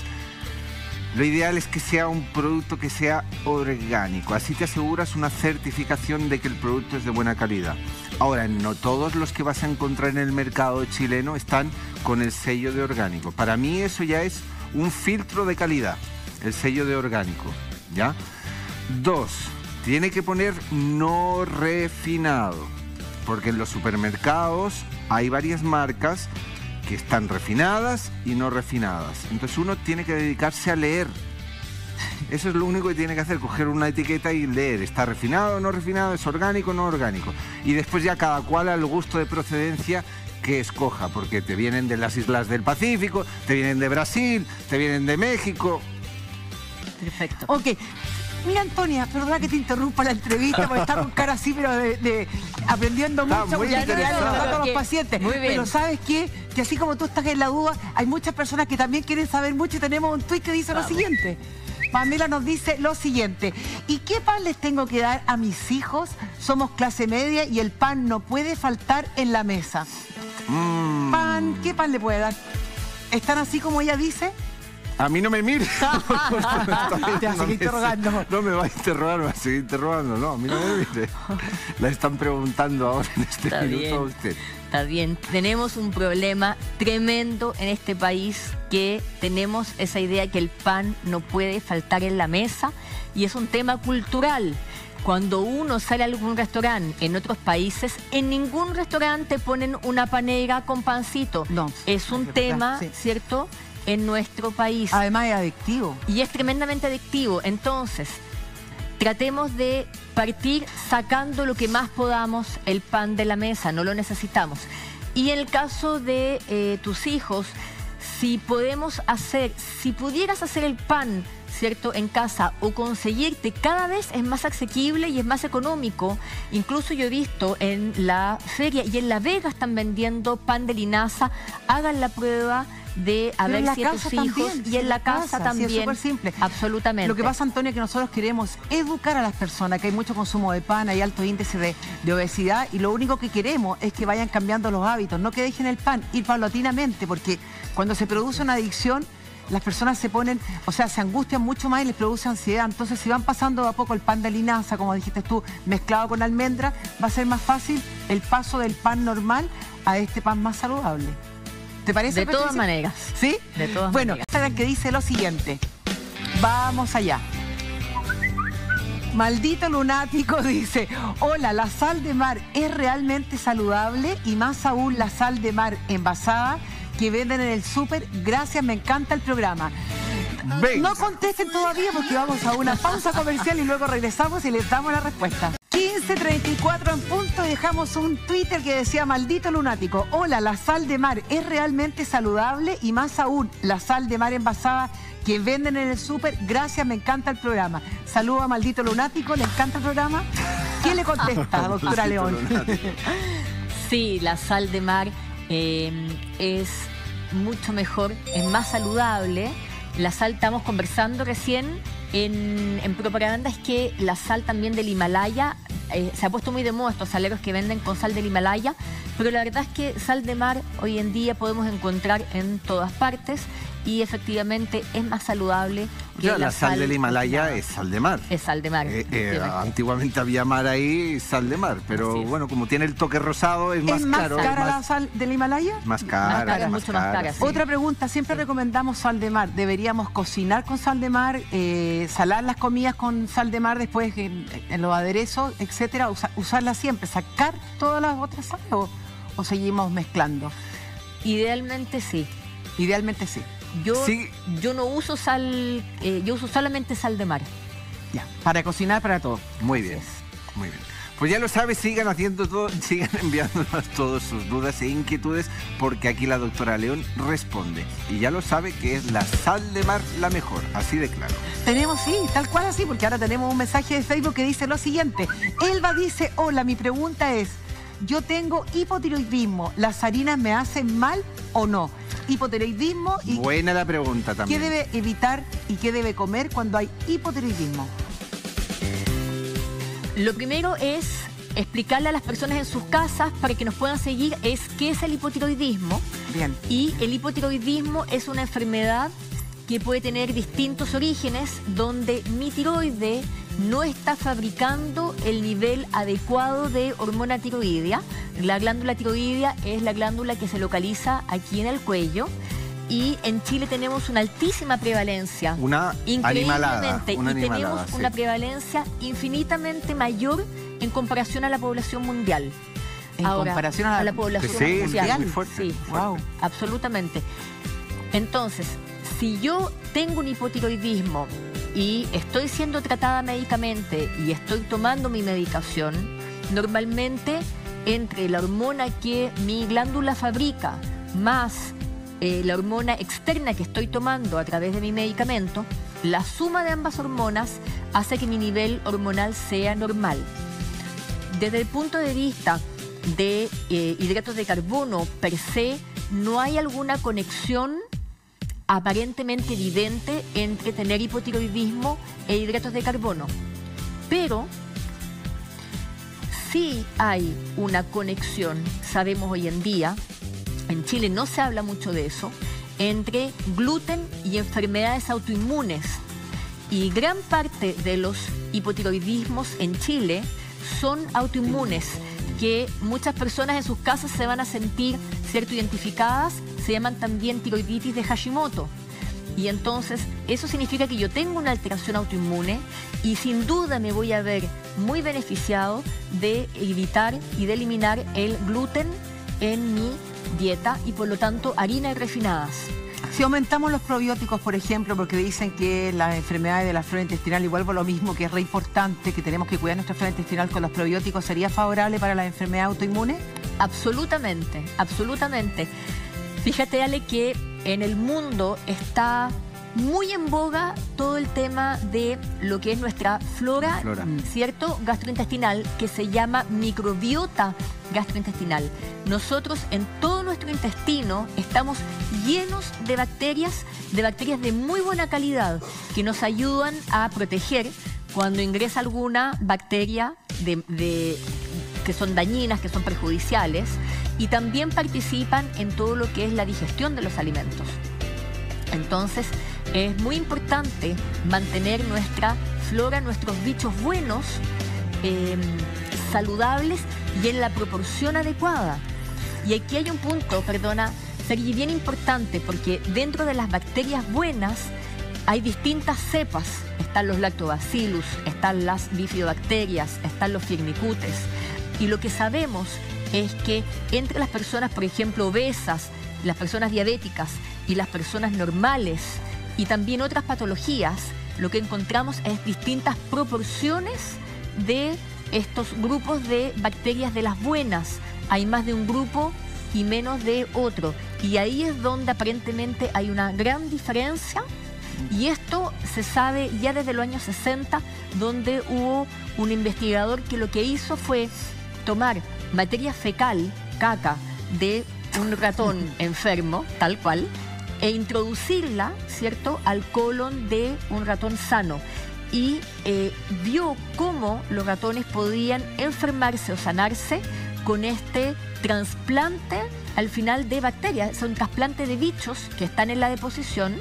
[SPEAKER 2] lo ideal es que sea un producto que sea orgánico. Así te aseguras una certificación de que el producto es de buena calidad. Ahora, no todos los que vas a encontrar en el mercado chileno están con el sello de orgánico. Para mí eso ya es un filtro de calidad, el sello de orgánico, ¿ya? 2, tiene que poner no refinado, porque en los supermercados hay varias marcas que están refinadas y no refinadas. Entonces uno tiene que dedicarse a leer. Eso es lo único que tiene que hacer, coger una etiqueta y leer. ¿Está refinado o no refinado? ¿Es orgánico o no orgánico? Y después ya cada cual al gusto de procedencia que escoja, porque te vienen de las islas del Pacífico, te vienen de Brasil, te vienen de México.
[SPEAKER 3] Perfecto.
[SPEAKER 1] Ok. Mira, Antonia, perdona que te interrumpa la entrevista, porque está con cara así, pero aprendiendo
[SPEAKER 2] está
[SPEAKER 1] mucho,
[SPEAKER 2] muy
[SPEAKER 1] con los pacientes.
[SPEAKER 3] Muy bien.
[SPEAKER 1] Pero ¿sabes qué? Que así como tú estás en la duda, hay muchas personas que también quieren saber mucho, y tenemos un tuit que dice lo siguiente. Pamela nos dice lo siguiente. ¿Y qué pan les tengo que dar a mis hijos? Somos clase media y el pan no puede faltar en la mesa. Pan, ¿qué pan le puede dar? ¿Están así como ella dice?
[SPEAKER 2] A mí no me mire.
[SPEAKER 1] Te vas a seguir interrogando.
[SPEAKER 2] No me va a interrogar, me va a seguir interrogando. No, a mí no me mire. La están preguntando ahora en este
[SPEAKER 3] Está
[SPEAKER 2] minuto
[SPEAKER 3] bien.
[SPEAKER 2] a usted.
[SPEAKER 3] Está bien, tenemos un problema tremendo en este país, que tenemos esa idea que el pan no puede faltar en la mesa, y es un tema cultural. Cuando uno sale a algún restaurante en otros países, en ningún restaurante ponen una panera con pancito.
[SPEAKER 1] No,
[SPEAKER 3] es un
[SPEAKER 1] es
[SPEAKER 3] tema,
[SPEAKER 1] verdad, sí.
[SPEAKER 3] ¿cierto?, en nuestro país.
[SPEAKER 1] Además es adictivo.
[SPEAKER 3] Y es tremendamente adictivo. Entonces, tratemos de partir sacando lo que más podamos el pan de la mesa, no lo necesitamos. Y en el caso de tus hijos, si pudieras hacer el pan, ¿cierto?, en casa, o conseguirte, cada vez es más asequible y es más económico. Incluso yo he visto en la feria y en La Vega están vendiendo pan de linaza. Hagan la prueba de a ver si a tus hijos, y en la casa también.
[SPEAKER 1] Sí, es súper simple.
[SPEAKER 3] Absolutamente.
[SPEAKER 1] Lo que pasa, Antonio, es que nosotros queremos educar a las personas, que hay mucho consumo de pan, hay alto índice de obesidad, y lo único que queremos es que vayan cambiando los hábitos, no que dejen el pan, ir paulatinamente, porque cuando se produce una adicción, las personas se ponen, o sea, se angustian mucho más y les produce ansiedad. Entonces, si van pasando de a poco el pan de linaza, como dijiste tú, mezclado con almendra, va a ser más fácil el paso del pan normal a este pan más saludable. ¿Te parece?
[SPEAKER 3] De todas
[SPEAKER 1] Patricia?
[SPEAKER 3] maneras.
[SPEAKER 1] ¿Sí?
[SPEAKER 3] De todas
[SPEAKER 1] bueno,
[SPEAKER 3] maneras.
[SPEAKER 1] Instagram que dice lo siguiente. Vamos allá. Maldito lunático dice: hola, ¿la sal de mar es realmente saludable? Y más aún la sal de mar envasada que venden en el súper. Gracias, me encanta el programa.
[SPEAKER 2] Venga.
[SPEAKER 1] No contesten todavía porque vamos a una pausa comercial y luego regresamos y les damos la respuesta. 15:34 en punto, dejamos un Twitter que decía: maldito lunático, hola, ¿la sal de mar es realmente saludable? Y más aún, la sal de mar envasada que venden en el súper. Gracias, me encanta el programa. Saludo a maldito lunático, ¿le encanta el programa? ¿Qué le contesta, doctora León?
[SPEAKER 3] Sí, la sal de mar es mucho mejor, es más saludable. La sal, estamos conversando recién en propaganda, es que la sal también del Himalaya, se ha puesto muy de moda estos saleros que venden con sal del Himalaya, pero la verdad es que sal de mar hoy en día podemos encontrar en todas partes y efectivamente es más saludable que
[SPEAKER 2] Ya, la sal del Himalaya
[SPEAKER 3] refinada.
[SPEAKER 2] es sal de mar.
[SPEAKER 3] Es sal de mar. efectivamente.
[SPEAKER 2] Antiguamente había mar ahí, sal de mar, pero
[SPEAKER 3] Así es.
[SPEAKER 2] bueno, como tiene el toque rosado, es más
[SPEAKER 1] ¿Es más
[SPEAKER 2] caro.
[SPEAKER 1] cara
[SPEAKER 2] más-
[SPEAKER 1] la sal del Himalaya?
[SPEAKER 2] Más cara,
[SPEAKER 3] Más cara,
[SPEAKER 2] es
[SPEAKER 3] mucho más cara, sí.
[SPEAKER 1] Otra pregunta, siempre recomendamos sal de mar. ¿Deberíamos cocinar con sal de mar, salar las comidas con sal de mar después en los aderezos, etcétera? Usarla siempre, sacar todas las otras sales o seguimos mezclando?
[SPEAKER 3] Idealmente sí.
[SPEAKER 1] Idealmente sí.
[SPEAKER 2] Sí.
[SPEAKER 3] Yo no uso sal, yo uso solamente sal de mar.
[SPEAKER 1] Ya, para cocinar, para todo.
[SPEAKER 2] Muy bien, muy bien. Pues ya lo sabes, sigan haciendo todo, sigan enviándonos todas sus dudas e inquietudes, porque aquí la doctora León responde. Y ya lo sabe que es la sal de mar la mejor, así de claro.
[SPEAKER 1] Tenemos, sí, tal cual así, porque ahora tenemos un mensaje de Facebook que dice lo siguiente. Elba dice: hola, mi pregunta es, yo tengo hipotiroidismo, ¿las harinas me hacen mal o no? Hipotiroidismo y
[SPEAKER 2] Buena la pregunta
[SPEAKER 1] ¿qué
[SPEAKER 2] también.
[SPEAKER 1] debe evitar y qué debe comer cuando hay hipotiroidismo?
[SPEAKER 3] Lo primero es explicarle a las personas en sus casas para que nos puedan seguir es qué es el hipotiroidismo.
[SPEAKER 1] Bien.
[SPEAKER 3] Y el hipotiroidismo es una enfermedad que puede tener distintos orígenes, donde mi tiroide no está fabricando el nivel adecuado de hormona tiroidea. La glándula tiroidea es la glándula que se localiza aquí en el cuello. Y en Chile tenemos una altísima prevalencia.
[SPEAKER 2] Una animalada.
[SPEAKER 3] Increíblemente.
[SPEAKER 2] Una
[SPEAKER 3] Y tenemos
[SPEAKER 2] animalada, sí.
[SPEAKER 3] una prevalencia infinitamente mayor en comparación a la población mundial.
[SPEAKER 1] En comparación a la
[SPEAKER 3] población
[SPEAKER 2] Sí, es
[SPEAKER 3] mundial.
[SPEAKER 2] muy fuerte.
[SPEAKER 3] Sí,
[SPEAKER 1] Wow.
[SPEAKER 3] absolutamente. Entonces, si yo tengo un hipotiroidismo y estoy siendo tratada médicamente y estoy tomando mi medicación, normalmente entre la hormona que mi glándula fabrica más la hormona externa que estoy tomando a través de mi medicamento, la suma de ambas hormonas hace que mi nivel hormonal sea normal. Desde el punto de vista de hidratos de carbono per se, no hay alguna conexión aparentemente evidente entre tener hipotiroidismo e hidratos de carbono. Pero sí hay una conexión, sabemos hoy en día, en Chile no se habla mucho de eso, entre gluten y enfermedades autoinmunes. Y gran parte de los hipotiroidismos en Chile son autoinmunes, que muchas personas en sus casas se van a sentir, ¿cierto?, identificadas, se llaman también tiroiditis de Hashimoto. Y entonces eso significa que yo tengo una alteración autoinmune y sin duda me voy a ver muy beneficiado de evitar y de eliminar el gluten en mi dieta y por lo tanto harinas refinadas.
[SPEAKER 1] Si aumentamos los probióticos, por ejemplo, porque dicen que las enfermedades de la flora intestinal, igual por lo mismo, que es re importante, que tenemos que cuidar nuestra flora intestinal con los probióticos, ¿sería favorable para las enfermedades autoinmunes?
[SPEAKER 3] Absolutamente, absolutamente. Fíjate, Ale, que en el mundo está muy en boga todo el tema de lo que es nuestra flora, ¿cierto?, gastrointestinal, que se llama microbiota gastrointestinal. Nosotros en todo nuestro intestino estamos llenos de bacterias de muy buena calidad que nos ayudan a proteger cuando ingresa alguna bacteria que son dañinas, que son perjudiciales, y también participan en todo lo que es la digestión de los alimentos. Entonces, es muy importante mantener nuestra flora, nuestros bichos buenos, saludables y en la proporción adecuada. Y aquí hay un punto, Sergi, bien importante, porque dentro de las bacterias buenas hay distintas cepas. Están los lactobacillus, están las bifidobacterias, están los firmicutes. Y lo que sabemos es que entre las personas, por ejemplo, obesas, las personas diabéticas y las personas normales y también otras patologías, lo que encontramos es distintas proporciones de estos grupos de bacterias de las buenas. Hay más de un grupo y menos de otro. Y ahí es donde aparentemente hay una gran diferencia. Y esto se sabe ya desde los años 60, donde hubo un investigador que lo que hizo fue tomar materia fecal, caca, de un ratón enfermo, tal cual, e introducirla, ¿cierto?, al colon de un ratón sano. Y vio cómo los ratones podían enfermarse o sanarse con este trasplante al final de bacterias. Son trasplantes de bichos que están en la deposición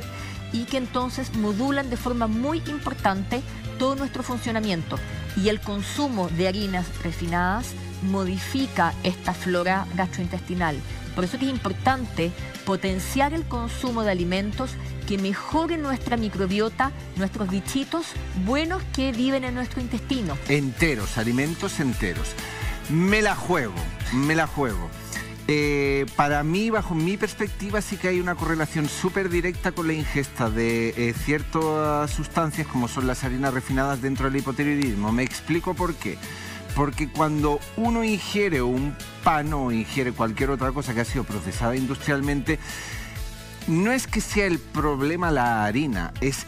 [SPEAKER 3] y que entonces modulan de forma muy importante todo nuestro funcionamiento. Y el consumo de harinas refinadas modifica esta flora gastrointestinal. Por eso que es importante potenciar el consumo de alimentos que mejoren nuestra microbiota, nuestros bichitos buenos que viven en nuestro intestino.
[SPEAKER 2] Enteros, alimentos enteros. Me la juego. Para mí, bajo mi perspectiva, sí que hay una correlación súper directa con la ingesta de ciertas sustancias como son las harinas refinadas dentro del hipotiroidismo. Me explico por qué. Porque cuando uno ingiere un pan o ingiere cualquier otra cosa que ha sido procesada industrialmente, no es que sea el problema la harina, es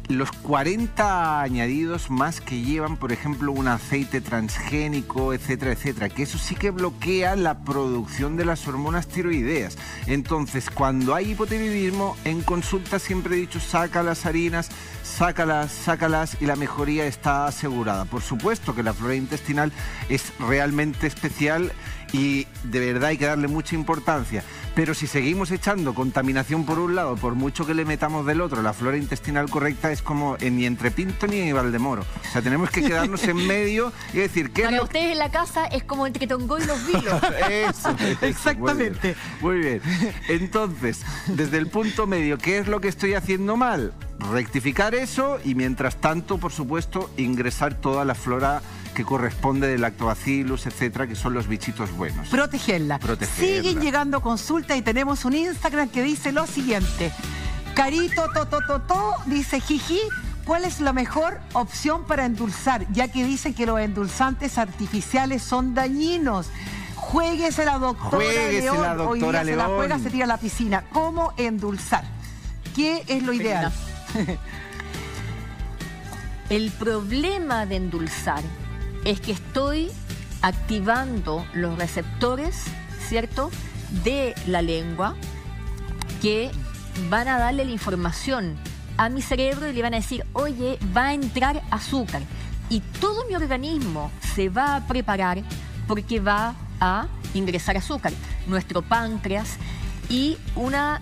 [SPEAKER 2] los 40 añadidos más que llevan, por ejemplo, un aceite transgénico, etcétera, etcétera, que eso sí que bloquea la producción de las hormonas tiroideas. Entonces, cuando hay hipotiroidismo, en consulta siempre he dicho, saca las harinas, sácalas y la mejoría está asegurada. Por supuesto que la flora intestinal es realmente especial y de verdad hay que darle mucha importancia. Pero si seguimos echando contaminación por un lado, por mucho que le metamos del otro, la flora intestinal correcta es como ni entre Pinto ni Valdemoro. O sea, tenemos que quedarnos en medio y decir... ¿qué
[SPEAKER 3] Para ustedes en la casa es como entre Tongó y Los Vilos.
[SPEAKER 2] Eso, exactamente. Muy bien. Entonces, desde el punto medio, ¿qué es lo que estoy haciendo mal? Rectificar eso y mientras tanto, por supuesto, ingresar toda la flora que corresponde del lactobacillus, etcétera, que son los bichitos buenos.
[SPEAKER 1] Protegerla. Siguen llegando consultas y tenemos un Instagram que dice lo siguiente. Carito dice, jiji, ¿cuál es la mejor opción para endulzar? Ya que dicen que los endulzantes artificiales son dañinos. Juéguese la doctora León. Hoy día se la juega, se tira a la piscina. ¿Cómo endulzar? ¿Qué es lo ideal?
[SPEAKER 3] El problema de endulzar es que estoy activando los receptores, ¿cierto?, de la lengua que van a darle la información a mi cerebro y le van a decir, oye, va a entrar azúcar. Y todo mi organismo se va a preparar porque va a ingresar azúcar. Nuestro páncreas. Y una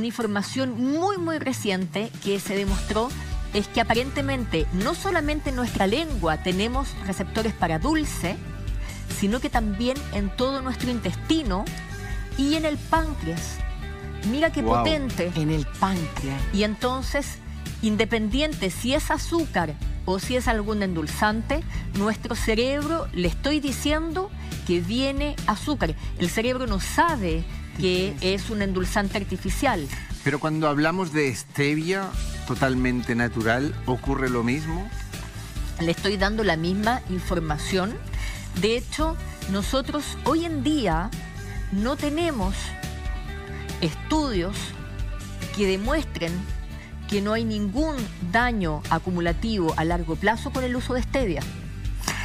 [SPEAKER 3] información muy, muy reciente que se demostró es que aparentemente no solamente en nuestra lengua tenemos receptores para dulce, sino que también en todo nuestro intestino y en el páncreas. Mira qué potente.
[SPEAKER 1] En el páncreas.
[SPEAKER 3] Y entonces, independiente si es azúcar o si es algún endulzante, nuestro cerebro le estoy diciendo que viene azúcar. El cerebro no sabe que es un endulzante artificial.
[SPEAKER 2] Pero cuando hablamos de stevia totalmente natural, ¿ocurre lo mismo?
[SPEAKER 3] Le estoy dando la misma información. De hecho, nosotros hoy en día no tenemos estudios que demuestren que no hay ningún daño acumulativo a largo plazo con el uso de stevia.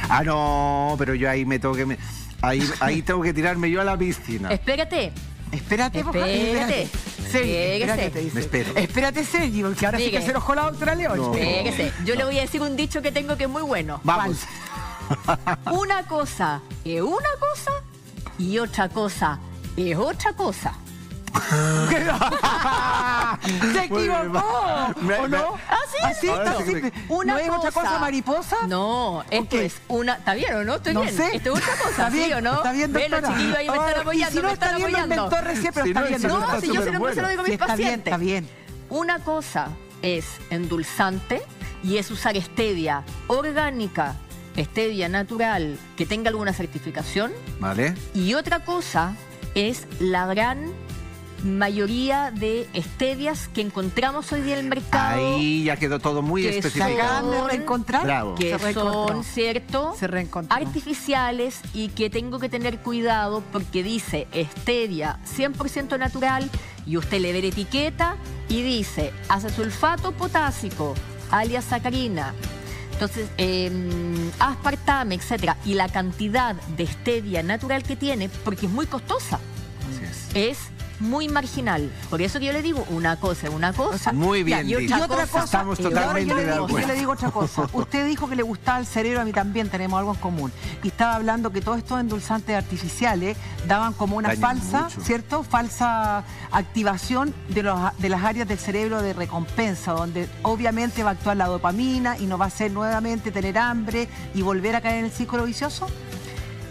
[SPEAKER 2] Ah, no, pero yo ahí me tengo que... Ahí tengo que tirarme yo a la piscina.
[SPEAKER 3] Espérate.
[SPEAKER 1] Espérate,
[SPEAKER 3] Espérate.
[SPEAKER 1] Sergi, espérate, te dice.
[SPEAKER 2] Me espero.
[SPEAKER 1] Espérate, Sergi, porque ahora sí que se enojó la doctora León.
[SPEAKER 2] No.
[SPEAKER 3] Espérese. Yo le voy a decir un dicho que tengo que es muy bueno.
[SPEAKER 2] Vamos.
[SPEAKER 3] Una cosa es una cosa y otra cosa es otra cosa.
[SPEAKER 1] ¡Se equivocó! ¿O no?
[SPEAKER 3] ¿Así?
[SPEAKER 2] Ahora
[SPEAKER 1] ¿Así?
[SPEAKER 2] sí que-
[SPEAKER 3] Una
[SPEAKER 1] ¿No es otra cosa mariposa?
[SPEAKER 3] No, esto
[SPEAKER 1] Ok.
[SPEAKER 3] es una... ¿Está bien o no? ¿Estoy
[SPEAKER 1] No
[SPEAKER 3] bien?
[SPEAKER 1] sé.
[SPEAKER 3] Esto es otra cosa,
[SPEAKER 1] Está bien,
[SPEAKER 3] ¿sí o no?
[SPEAKER 1] está bien,
[SPEAKER 3] Ven, los
[SPEAKER 1] doctora.
[SPEAKER 3] chiquillos ahí me están
[SPEAKER 1] Ahora,
[SPEAKER 3] apoyando,
[SPEAKER 1] y si no
[SPEAKER 3] me
[SPEAKER 1] está
[SPEAKER 3] están
[SPEAKER 1] bien, lo
[SPEAKER 3] apoyando.
[SPEAKER 1] inventó recién, pero
[SPEAKER 2] Si
[SPEAKER 1] está
[SPEAKER 2] no,
[SPEAKER 1] bien.
[SPEAKER 2] si no,
[SPEAKER 1] doctora.
[SPEAKER 3] No, si yo
[SPEAKER 2] súper
[SPEAKER 3] siempre se lo digo a
[SPEAKER 1] Sí,
[SPEAKER 3] mis
[SPEAKER 1] está bien,
[SPEAKER 3] pacientes.
[SPEAKER 1] está bien.
[SPEAKER 3] Una cosa es endulzante y es usar stevia orgánica, stevia natural, que tenga alguna certificación.
[SPEAKER 2] ¿Vale?
[SPEAKER 3] Y otra cosa es la gran mayoría de stevias que encontramos hoy día en el mercado.
[SPEAKER 2] Ahí ya quedó todo muy
[SPEAKER 3] Que
[SPEAKER 1] ¿Se
[SPEAKER 2] especificado.
[SPEAKER 1] acaban de reencontrar?
[SPEAKER 2] Bravo.
[SPEAKER 3] Que
[SPEAKER 1] Se reencontró.
[SPEAKER 3] son, ¿cierto?
[SPEAKER 1] Se reencontró.
[SPEAKER 3] Artificiales y que tengo que tener cuidado porque dice stevia 100% natural y usted le ve la etiqueta y dice acesulfato potásico, alias sacarina, entonces aspartame, etcétera, y la cantidad de stevia natural que tiene, porque es muy costosa,
[SPEAKER 2] Así es.
[SPEAKER 3] es muy marginal. Por eso que yo le digo una cosa es una cosa.
[SPEAKER 2] Muy bien
[SPEAKER 3] y
[SPEAKER 2] dicho.
[SPEAKER 1] Y otra cosa,
[SPEAKER 2] Estamos
[SPEAKER 1] y ahora
[SPEAKER 2] totalmente
[SPEAKER 1] yo le
[SPEAKER 2] de
[SPEAKER 1] digo,
[SPEAKER 2] acuerdo.
[SPEAKER 1] yo le digo otra cosa. Usted dijo que le gustaba el cerebro, a mí también tenemos algo en común. Y estaba hablando que todos estos endulzantes artificiales daban como una
[SPEAKER 2] Dañan
[SPEAKER 1] falsa,
[SPEAKER 2] mucho.
[SPEAKER 1] ¿cierto? Falsa activación de las áreas del cerebro de recompensa, donde obviamente va a actuar la dopamina y nos va a hacer nuevamente tener hambre y volver a caer en el círculo vicioso.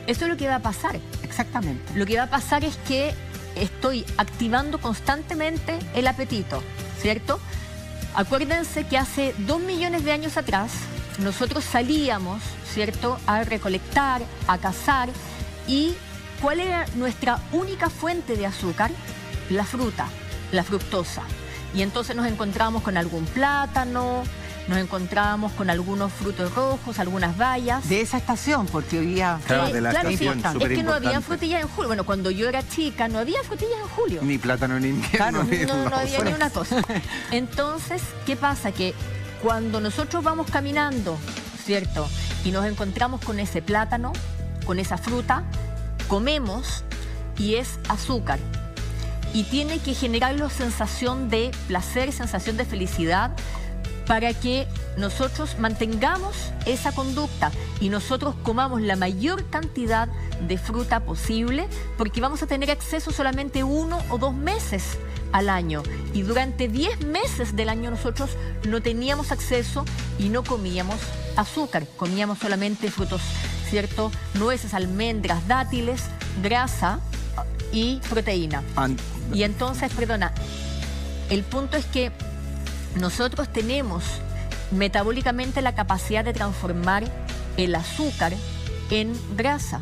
[SPEAKER 3] Eso es lo que va a pasar.
[SPEAKER 1] Exactamente.
[SPEAKER 3] Lo que va a pasar es que estoy activando constantemente el apetito, ¿cierto? Acuérdense que hace 2 millones de años atrás nosotros salíamos, ¿cierto?, a recolectar, a cazar. ¿Y cuál era nuestra única fuente de azúcar? La fruta, la fructosa. Y entonces nos encontramos con algún plátano, nos encontrábamos con algunos frutos rojos, algunas bayas.
[SPEAKER 1] De esa estación, porque hoy día...
[SPEAKER 2] Claro, de la
[SPEAKER 3] Claro, sí,
[SPEAKER 2] estación,
[SPEAKER 3] es que no
[SPEAKER 2] superimportante.
[SPEAKER 3] había frutillas en julio. Bueno, cuando yo era chica no había frutillas en julio.
[SPEAKER 2] Ni plátano ni invierno. ni
[SPEAKER 3] No había
[SPEAKER 2] rosa.
[SPEAKER 3] ni una cosa. Entonces, ¿qué pasa? Que cuando nosotros vamos caminando, ¿cierto? Y nos encontramos con ese plátano, con esa fruta, comemos y es azúcar. Y tiene que generarnos sensación de placer, sensación de felicidad, para que nosotros mantengamos esa conducta y nosotros comamos la mayor cantidad de fruta posible, porque vamos a tener acceso solamente 1 o 2 meses al año. Y durante 10 meses del año nosotros no teníamos acceso y no comíamos azúcar, comíamos solamente frutos, ¿cierto? Nueces, almendras, dátiles, grasa y proteína. Y entonces, perdona, el punto es que nosotros tenemos metabólicamente la capacidad de transformar el azúcar en grasa.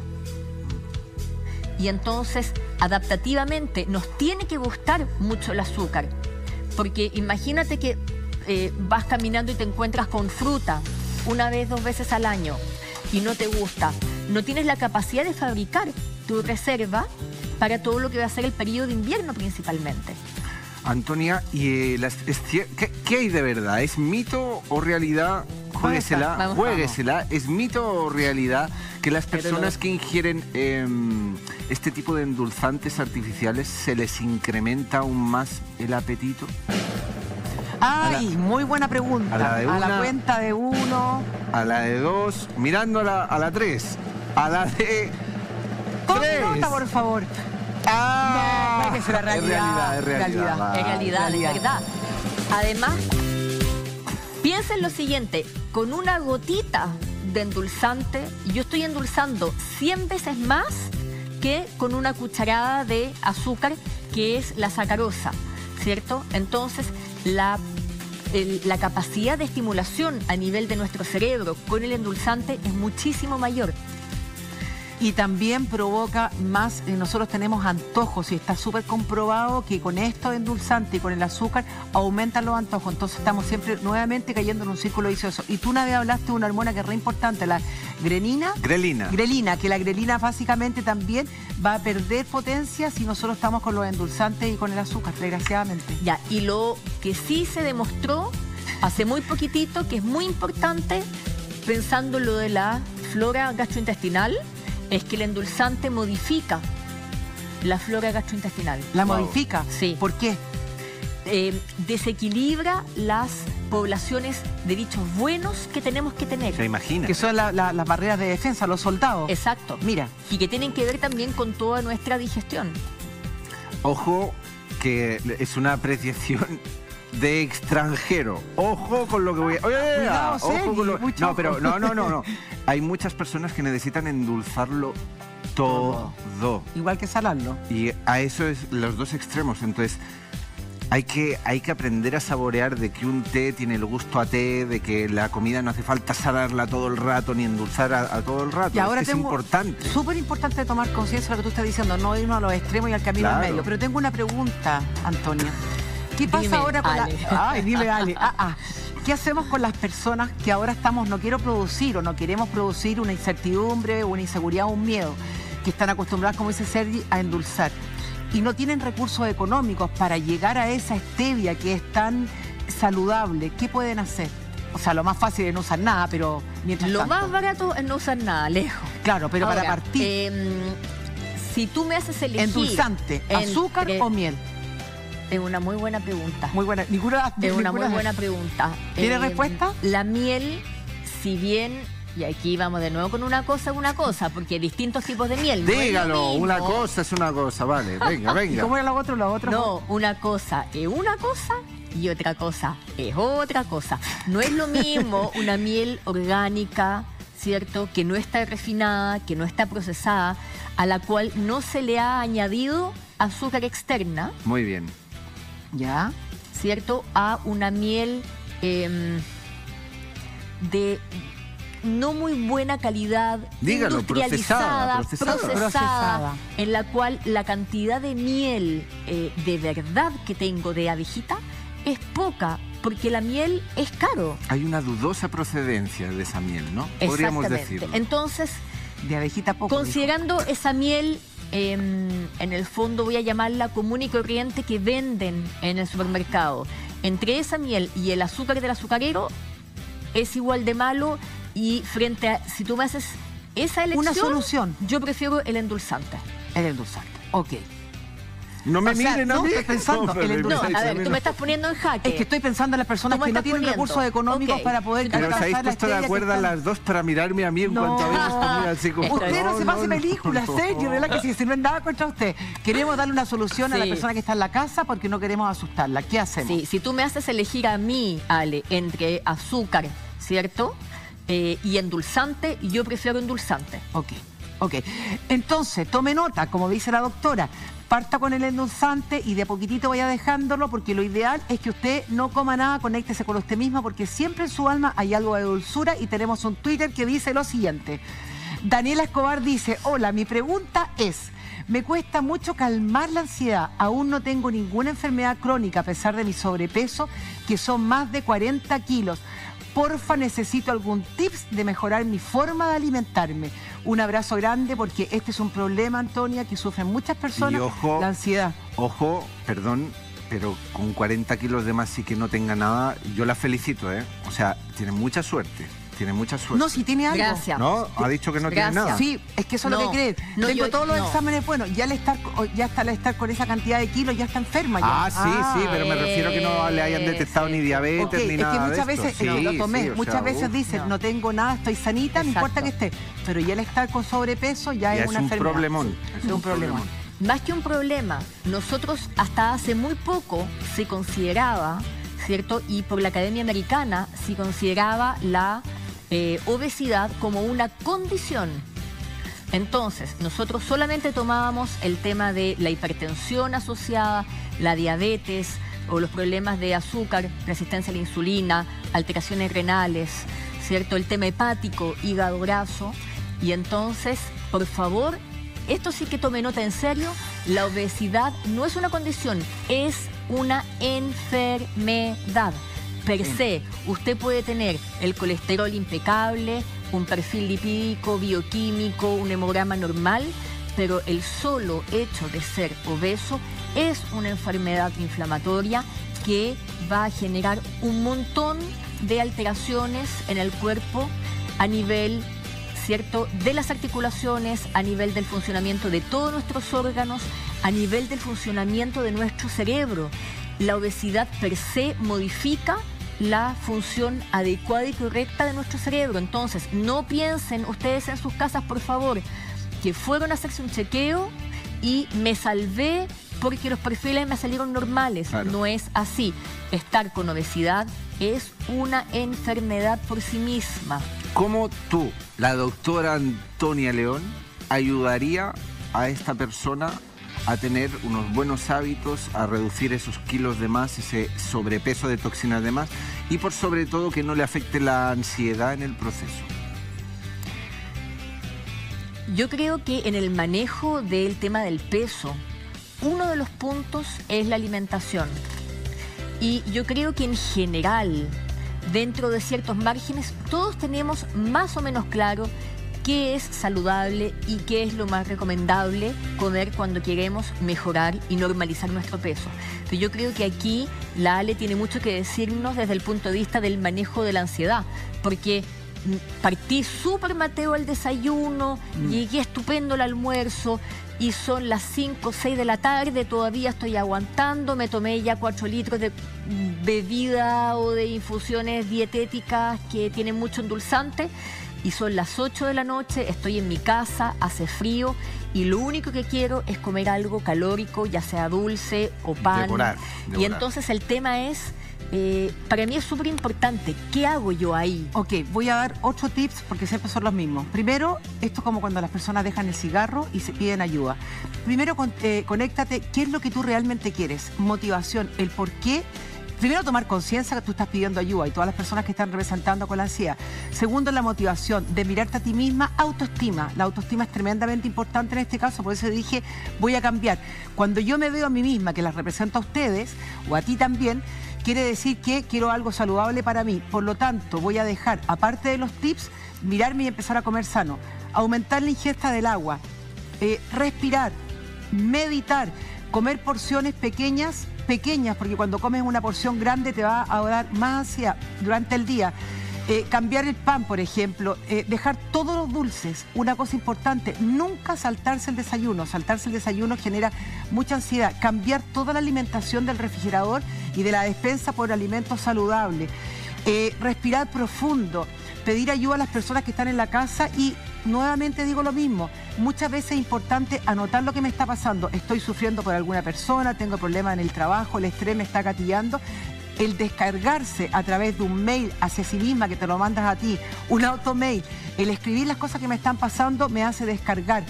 [SPEAKER 3] Y entonces, adaptativamente, nos tiene que gustar mucho el azúcar. Porque imagínate que vas caminando y te encuentras con fruta 1 vez, 2 veces al año y no te gusta. No tienes la capacidad de fabricar tu reserva para todo lo que va a ser el periodo de invierno principalmente.
[SPEAKER 2] Antonia, ¿y qué hay de verdad? ¿Es mito o realidad? Juéguesela,
[SPEAKER 3] Vamos.
[SPEAKER 2] juéguesela. ¿Es mito o realidad que las personas que ingieren este tipo de endulzantes artificiales se les incrementa aún más el apetito?
[SPEAKER 1] Ay, muy buena pregunta.
[SPEAKER 2] a la de
[SPEAKER 1] A
[SPEAKER 2] una.
[SPEAKER 1] la cuenta de 1.
[SPEAKER 2] A la de 2, mirando a la 3, a la de
[SPEAKER 1] Tome
[SPEAKER 2] 3.
[SPEAKER 1] nota, por favor.
[SPEAKER 2] ¡Ah!
[SPEAKER 1] No, es una realidad.
[SPEAKER 2] Es realidad.
[SPEAKER 1] Realidad.
[SPEAKER 3] En realidad, es verdad. Además, piensa en lo siguiente, con una gotita de endulzante, yo estoy endulzando 100 veces más que con una cucharada de azúcar, que es la sacarosa, ¿cierto? Entonces, la capacidad de estimulación a nivel de nuestro cerebro con el endulzante es muchísimo mayor.
[SPEAKER 1] Y también provoca más, nosotros tenemos antojos y está súper comprobado que con estos endulzantes y con el azúcar aumentan los antojos. Entonces estamos siempre nuevamente cayendo en un círculo vicioso. Y tú una vez hablaste de una hormona que es re importante, la grelina. Grelina, que la grelina básicamente también va a perder potencia si nosotros estamos con los endulzantes y con el azúcar, desgraciadamente.
[SPEAKER 3] Ya, y lo que sí se demostró hace muy poquitito, que es muy importante, pensando en lo de la flora gastrointestinal, es que el endulzante modifica la flora gastrointestinal.
[SPEAKER 1] ¿La modifica?
[SPEAKER 3] Sí.
[SPEAKER 1] ¿Por qué?
[SPEAKER 3] Desequilibra las poblaciones de bichos buenos que tenemos que tener.
[SPEAKER 2] ¿Se imagina?
[SPEAKER 1] Que son las barreras de defensa, los soldados.
[SPEAKER 3] Exacto.
[SPEAKER 1] Mira.
[SPEAKER 3] Y que tienen que ver también con toda nuestra digestión.
[SPEAKER 2] Ojo, que es una apreciación de extranjero. Ojo con lo que voy a...
[SPEAKER 1] Cuidado,
[SPEAKER 2] ojo
[SPEAKER 1] Sergi,
[SPEAKER 2] con lo...
[SPEAKER 1] mucho
[SPEAKER 2] No,
[SPEAKER 1] ojo.
[SPEAKER 2] pero no. Hay muchas personas que necesitan endulzarlo todo.
[SPEAKER 1] Igual que salarlo.
[SPEAKER 2] Y a eso es los dos extremos. Entonces, hay que aprender a saborear de que un té tiene el gusto a té, de que la comida no hace falta salarla todo el rato ni endulzar a todo el rato.
[SPEAKER 1] Y ahora
[SPEAKER 2] es importante.
[SPEAKER 1] Súper importante tomar conciencia de lo que tú estás diciendo, no irnos a los extremos y al camino
[SPEAKER 2] Claro.
[SPEAKER 1] al medio. Pero tengo una pregunta, Antonia. ¿Qué pasa
[SPEAKER 3] Dime,
[SPEAKER 1] ahora con
[SPEAKER 3] Ale.
[SPEAKER 1] Ay, dime, Ale. ¿Qué hacemos con las personas que ahora estamos, no quiero producir o no queremos producir una incertidumbre, una inseguridad o un miedo, que están acostumbradas, como dice Sergi, a endulzar y no tienen recursos económicos para llegar a esa stevia que es tan saludable? ¿Qué pueden hacer? O sea, lo más fácil es no usar nada, pero mientras
[SPEAKER 3] Lo
[SPEAKER 1] tanto.
[SPEAKER 3] más barato es no usar nada, lejos.
[SPEAKER 1] Claro, pero
[SPEAKER 3] Ahora,
[SPEAKER 1] para partir,
[SPEAKER 3] si tú me haces elegir...
[SPEAKER 1] endulzante, azúcar
[SPEAKER 3] entre-
[SPEAKER 1] o miel.
[SPEAKER 3] Es una muy buena pregunta.
[SPEAKER 1] Muy buena. Ninguna.
[SPEAKER 3] Es una muy
[SPEAKER 1] ninguna-
[SPEAKER 3] buena pregunta.
[SPEAKER 1] ¿Tiene respuesta?
[SPEAKER 3] La miel, si bien, y aquí vamos de nuevo con una cosa, porque hay distintos tipos de miel. No es lo
[SPEAKER 2] Dígalo,
[SPEAKER 3] mismo.
[SPEAKER 2] una cosa es una cosa, vale. Venga,
[SPEAKER 1] ¿Y
[SPEAKER 2] venga.
[SPEAKER 1] cómo era lo otro? Lo otro.
[SPEAKER 3] No, una cosa es una cosa y otra cosa es otra cosa. No es lo mismo una miel orgánica, ¿cierto? Que no está refinada, que no está procesada, a la cual no se le ha añadido azúcar externa,
[SPEAKER 2] Muy bien.
[SPEAKER 1] ¿Ya?
[SPEAKER 3] ¿cierto? A una miel de no muy buena calidad,
[SPEAKER 2] Dígalo,
[SPEAKER 3] industrializada,
[SPEAKER 2] procesada.
[SPEAKER 1] Procesada.
[SPEAKER 3] en la cual la cantidad de miel de verdad que tengo de abejita es poca, porque la miel es caro.
[SPEAKER 2] Hay una dudosa procedencia de esa miel, ¿no? Podríamos
[SPEAKER 3] Exactamente.
[SPEAKER 2] decirlo.
[SPEAKER 3] Entonces,
[SPEAKER 1] De abejita poco.
[SPEAKER 3] considerando esa miel, en el fondo voy a llamarla común y corriente, que venden en el supermercado, entre esa miel y el azúcar del azucarero, es igual de malo. Y frente a, si tú me haces esa elección,
[SPEAKER 1] Una solución.
[SPEAKER 3] yo prefiero el endulzante.
[SPEAKER 1] El endulzante. Ok.
[SPEAKER 2] No me
[SPEAKER 1] O sea,
[SPEAKER 2] miren a
[SPEAKER 1] no,
[SPEAKER 2] mí.
[SPEAKER 1] estoy pensando,
[SPEAKER 2] pero
[SPEAKER 1] el
[SPEAKER 2] me
[SPEAKER 3] No,
[SPEAKER 2] miráis
[SPEAKER 3] a ver,
[SPEAKER 2] mí,
[SPEAKER 3] tú
[SPEAKER 2] no.
[SPEAKER 3] me estás poniendo en jaque.
[SPEAKER 1] Es que estoy pensando en las personas
[SPEAKER 3] Tú me
[SPEAKER 1] que no
[SPEAKER 3] estás
[SPEAKER 1] tienen
[SPEAKER 3] poniendo.
[SPEAKER 1] recursos económicos
[SPEAKER 3] Ok.
[SPEAKER 1] para poder
[SPEAKER 2] Pero os habéis
[SPEAKER 1] alcanzar la
[SPEAKER 2] puesto de
[SPEAKER 1] stevia que
[SPEAKER 2] acuerdo
[SPEAKER 1] están-
[SPEAKER 2] las dos para mirarme a mí en
[SPEAKER 1] No.
[SPEAKER 2] cuanto habéis respondido así como...
[SPEAKER 1] Usted no se pase películas,
[SPEAKER 2] no.
[SPEAKER 1] Sergio, relaja, que no es nada contra usted. Queremos darle una solución a la
[SPEAKER 3] Sí.
[SPEAKER 1] persona que está en la casa porque no queremos asustarla. ¿Qué hacemos?
[SPEAKER 3] Sí, si tú me haces elegir a mí, Ale, entre azúcar, ¿cierto? Y endulzante, yo prefiero endulzante.
[SPEAKER 1] Ok. Entonces, tome nota, como dice la doctora, parta con el endulzante y de a poquitito vaya dejándolo, porque lo ideal es que usted no coma nada, conéctese con usted misma, porque siempre en su alma hay algo de dulzura. Y tenemos un Twitter que dice lo siguiente. Daniela Escobar dice: hola, mi pregunta es: me cuesta mucho calmar la ansiedad, aún no tengo ninguna enfermedad crónica a pesar de mi sobrepeso, que son más de 40 kilos. Porfa, necesito algún tips de mejorar mi forma de alimentarme. Un abrazo grande, porque este es un problema, Antonia, que sufren muchas personas,
[SPEAKER 2] Y ojo,
[SPEAKER 1] la ansiedad.
[SPEAKER 2] Ojo, perdón, pero con 40 kilos de más y que no tenga nada, yo la felicito, ¿eh? O sea, tiene mucha suerte. Tiene mucha suerte.
[SPEAKER 1] No, si tiene algo.
[SPEAKER 3] Gracias.
[SPEAKER 2] ¿No? Ha dicho que no tiene
[SPEAKER 3] Gracias.
[SPEAKER 2] nada.
[SPEAKER 1] Sí, es que eso es lo
[SPEAKER 3] No,
[SPEAKER 1] que creen.
[SPEAKER 3] no,
[SPEAKER 1] Tengo
[SPEAKER 3] yo-
[SPEAKER 1] todos los
[SPEAKER 3] no.
[SPEAKER 1] exámenes buenos. Ya al estar con esa cantidad de kilos, ya está enferma. Ya.
[SPEAKER 2] Sí, pero me refiero que no le hayan detectado ni diabetes
[SPEAKER 1] Ok,
[SPEAKER 2] ni
[SPEAKER 1] es que
[SPEAKER 2] nada
[SPEAKER 1] muchas
[SPEAKER 2] de esto.
[SPEAKER 1] veces,
[SPEAKER 2] Sí,
[SPEAKER 1] lo tomé,
[SPEAKER 2] sí, o
[SPEAKER 1] muchas
[SPEAKER 2] sea,
[SPEAKER 1] veces dicen, no tengo nada, estoy sanita, no importa que esté. Pero ya el estar con sobrepeso ya es una
[SPEAKER 2] un
[SPEAKER 1] enfermedad.
[SPEAKER 2] problemón.
[SPEAKER 1] Es un problemón.
[SPEAKER 3] Más que un problema, nosotros hasta hace muy poco se consideraba, ¿cierto? Y por la Academia Americana se consideraba la obesidad como una condición. Entonces, nosotros solamente tomábamos el tema de la hipertensión asociada, la diabetes o los problemas de azúcar, resistencia a la insulina, alteraciones renales, ¿cierto? El tema hepático, hígado graso. Y entonces, por favor, esto sí que tome nota en serio, la obesidad no es una condición, es una enfermedad. Per se, usted puede tener el colesterol impecable, un perfil lipídico, bioquímico, un hemograma normal, pero el solo hecho de ser obeso es una enfermedad inflamatoria que va a generar un montón de alteraciones en el cuerpo a nivel, ¿cierto?, de las articulaciones, a nivel del funcionamiento de todos nuestros órganos, a nivel del funcionamiento de nuestro cerebro. La obesidad per se modifica la función adecuada y correcta de nuestro cerebro. Entonces, no piensen ustedes en sus casas, por favor, que fueron a hacerse un chequeo y me salvé porque los perfiles me salieron normales.
[SPEAKER 2] Claro.
[SPEAKER 3] No es así. Estar con obesidad es una enfermedad por sí misma.
[SPEAKER 2] ¿Cómo tú, la doctora Antonia León, ayudaría a esta persona a tener unos buenos hábitos, a reducir esos kilos de más, ese sobrepeso de toxinas de más y por sobre todo que no le afecte la ansiedad en el proceso?
[SPEAKER 3] Yo creo que en el manejo del tema del peso, uno de los puntos es la alimentación. Y yo creo que en general, dentro de ciertos márgenes, todos tenemos más o menos claro qué es saludable y qué es lo más recomendable comer cuando queremos mejorar y normalizar nuestro peso. Pero yo creo que aquí la Ale tiene mucho que decirnos desde el punto de vista del manejo de la ansiedad, porque partí súper Mateo al desayuno, llegué estupendo al almuerzo y son las 5 o 6 de la tarde, todavía estoy aguantando, me tomé ya 4 litros de bebida o de infusiones dietéticas que tienen mucho endulzante y son las 8 de la noche, estoy en mi casa, hace frío y lo único que quiero es comer algo calórico, ya sea dulce o pan.
[SPEAKER 2] Devorar.
[SPEAKER 3] Y entonces el tema es, para mí es súper importante, ¿qué hago yo ahí?
[SPEAKER 1] Ok, voy a dar 8 tips porque siempre son los mismos. Primero, esto es como cuando las personas dejan el cigarro y se piden ayuda. Primero, conéctate, ¿qué es lo que tú realmente quieres? Motivación, el por qué. Primero, tomar conciencia que tú estás pidiendo ayuda y todas las personas que están representando con la ansiedad. Segundo, la motivación de mirarte a ti misma, autoestima. La autoestima es tremendamente importante en este caso, por eso dije, voy a cambiar. Cuando yo me veo a mí misma, que las represento a ustedes, o a ti también, quiere decir que quiero algo saludable para mí. Por lo tanto, voy a dejar, aparte de los tips, mirarme y empezar a comer sano. Aumentar la ingesta del agua, respirar, meditar, comer porciones pequeñas, porque cuando comes una porción grande te va a dar más ansiedad durante el día. Cambiar el pan, por ejemplo, dejar todos los dulces. Una cosa importante, nunca saltarse el desayuno. Saltarse el desayuno genera mucha ansiedad. Cambiar toda la alimentación del refrigerador y de la despensa por alimentos saludables. Respirar profundo, pedir ayuda a las personas que están en la casa y nuevamente digo lo mismo, muchas veces es importante anotar lo que me está pasando. Estoy sufriendo por alguna persona, tengo problemas en el trabajo, el estrés me está gatillando. El descargarse a través de un mail hacia sí misma que te lo mandas a ti, un automail, el escribir las cosas que me están pasando me hace descargar.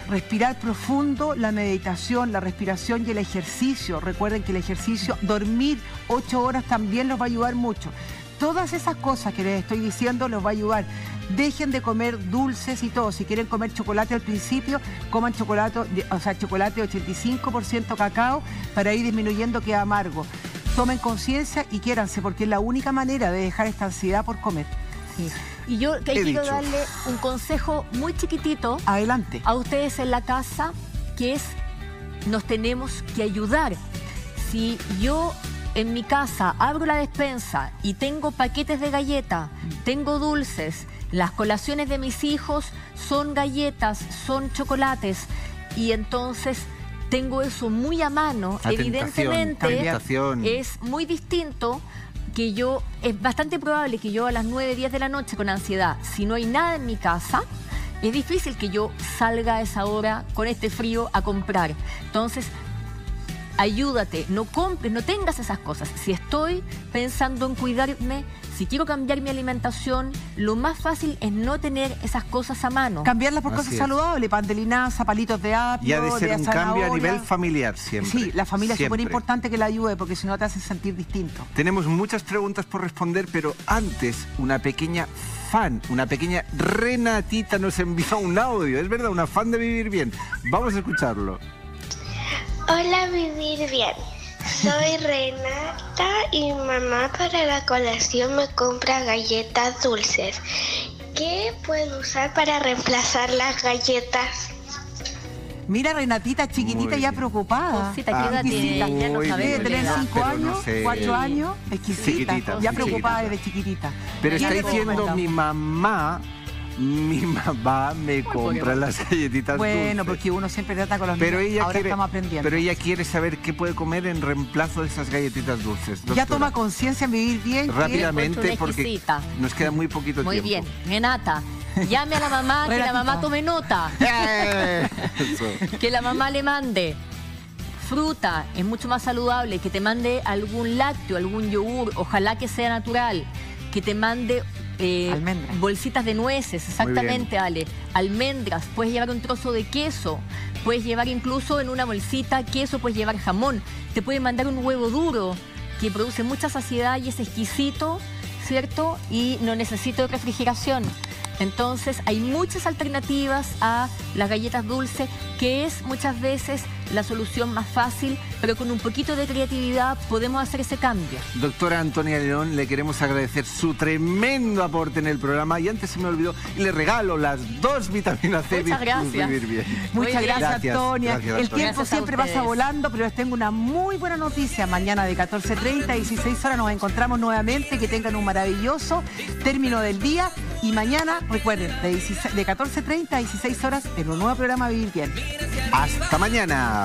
[SPEAKER 1] Respirar profundo, la meditación, la respiración y el ejercicio. Recuerden que el ejercicio, dormir 8 horas también los va a ayudar mucho. Todas esas cosas que les estoy diciendo los va a ayudar. Dejen de comer dulces y todo. Si quieren comer chocolate al principio, coman chocolate, chocolate 85% cacao para ir disminuyendo que es amargo. Tomen conciencia y quiéranse porque es la única manera de dejar esta ansiedad por comer.
[SPEAKER 3] Sí. Y yo quiero darle un consejo muy chiquitito.
[SPEAKER 1] Adelante.
[SPEAKER 3] A ustedes en la casa, que es, nos tenemos que ayudar. Si yo en mi casa abro la despensa y tengo paquetes de galletas, tengo dulces, las colaciones de mis hijos son galletas, son chocolates, y entonces tengo eso muy a mano,
[SPEAKER 2] La
[SPEAKER 3] evidentemente
[SPEAKER 2] tentación.
[SPEAKER 3] es muy distinto que yo, es bastante probable que yo a las 9, 10 de la noche con ansiedad, si no hay nada en mi casa, es difícil que yo salga a esa hora con este frío a comprar. Entonces, ayúdate, no compres, no tengas esas cosas. Si estoy pensando en cuidarme, si quiero cambiar mi alimentación, lo más fácil es no tener esas cosas a mano.
[SPEAKER 1] Cambiarlas por
[SPEAKER 2] Así
[SPEAKER 1] cosas
[SPEAKER 2] es.
[SPEAKER 1] saludables, pan de linaza, palitos de apio,
[SPEAKER 2] Y ha de ser un cambio a
[SPEAKER 1] zanahoria.
[SPEAKER 2] nivel familiar siempre.
[SPEAKER 1] Sí, la familia es
[SPEAKER 2] Siempre.
[SPEAKER 1] súper importante que la ayude porque si no te hace sentir distinto.
[SPEAKER 2] Tenemos muchas preguntas por responder, pero antes una pequeña fan, una pequeña Renatita nos envió un audio. Es verdad, una fan de Vivir Bien. Vamos a escucharlo.
[SPEAKER 7] Hola, Vivir Bien. Soy Renata y mi mamá para la colación me compra galletas dulces. ¿Qué puedo usar para reemplazar las galletas?
[SPEAKER 1] Mira, Renatita, chiquitita,
[SPEAKER 2] Muy
[SPEAKER 1] ya
[SPEAKER 2] bien.
[SPEAKER 1] preocupaba.
[SPEAKER 3] Cosita, ¿qué edad
[SPEAKER 1] exquisita.
[SPEAKER 3] tiene? Ya no
[SPEAKER 2] Muy
[SPEAKER 3] sabemos
[SPEAKER 1] Debe
[SPEAKER 2] bien.
[SPEAKER 3] la
[SPEAKER 1] tener
[SPEAKER 3] edad.
[SPEAKER 1] 5
[SPEAKER 2] Pero
[SPEAKER 1] años,
[SPEAKER 2] no sé.
[SPEAKER 1] 4 años, exquisita.
[SPEAKER 2] Chiquitita,
[SPEAKER 1] Ya
[SPEAKER 2] muy
[SPEAKER 1] preocupada
[SPEAKER 2] chiquitita.
[SPEAKER 1] desde chiquitita.
[SPEAKER 2] Pero
[SPEAKER 1] Ya
[SPEAKER 2] está
[SPEAKER 1] le
[SPEAKER 2] diciendo
[SPEAKER 1] comento.
[SPEAKER 2] mi mamá me compra las galletitas
[SPEAKER 1] Bueno,
[SPEAKER 2] dulces.
[SPEAKER 1] porque uno siempre trata con los
[SPEAKER 2] Pero
[SPEAKER 1] niños.
[SPEAKER 2] ella,
[SPEAKER 1] Ahora
[SPEAKER 2] quiere,
[SPEAKER 1] estamos aprendiendo.
[SPEAKER 2] pero ella quiere saber qué puede comer en reemplazo de esas galletitas dulces.
[SPEAKER 1] Ya
[SPEAKER 2] Doctora,
[SPEAKER 1] toma conciencia en Vivir Bien. que-
[SPEAKER 2] rápidamente
[SPEAKER 3] Una
[SPEAKER 2] porque
[SPEAKER 3] exquisita.
[SPEAKER 2] nos queda muy poquito
[SPEAKER 3] Muy
[SPEAKER 2] tiempo.
[SPEAKER 3] bien, Renata, llame a la mamá, que la
[SPEAKER 1] Renatita.
[SPEAKER 3] mamá tome nota,
[SPEAKER 2] Eso.
[SPEAKER 3] que la mamá le mande fruta, es mucho más saludable, que te mande algún lácteo, algún yogur, ojalá que sea natural, que te mande
[SPEAKER 1] Almendras.
[SPEAKER 3] bolsitas de nueces, exactamente, Ale, almendras, puedes llevar un trozo de queso, puedes llevar incluso en una bolsita queso, puedes llevar jamón, te pueden mandar un huevo duro que produce mucha saciedad y es exquisito, ¿cierto? Y no necesita refrigeración. Entonces hay muchas alternativas a las galletas dulces, que es muchas veces la solución más fácil, pero con un poquito de creatividad podemos hacer ese cambio.
[SPEAKER 2] Doctora Antonia León, le queremos agradecer su tremendo aporte en el programa y antes se me olvidó y le regalo las 2 vitaminas C
[SPEAKER 3] Muchas
[SPEAKER 2] Plus
[SPEAKER 3] gracias.
[SPEAKER 2] Vivir Bien.
[SPEAKER 3] Muy
[SPEAKER 1] Muchas
[SPEAKER 3] bien.
[SPEAKER 1] gracias,
[SPEAKER 2] Gracias,
[SPEAKER 1] Antonia.
[SPEAKER 2] gracias,
[SPEAKER 1] El
[SPEAKER 2] Antonia.
[SPEAKER 1] tiempo
[SPEAKER 3] Gracias a
[SPEAKER 1] siempre pasa
[SPEAKER 3] ustedes.
[SPEAKER 1] volando, pero les tengo una muy buena noticia. Mañana de 14:30 a 16 horas nos encontramos nuevamente. Que tengan un maravilloso término del día. Y mañana, recuerden, de 14:30 a 16 horas en un nuevo programa Vivir Bien.
[SPEAKER 2] Hasta mañana.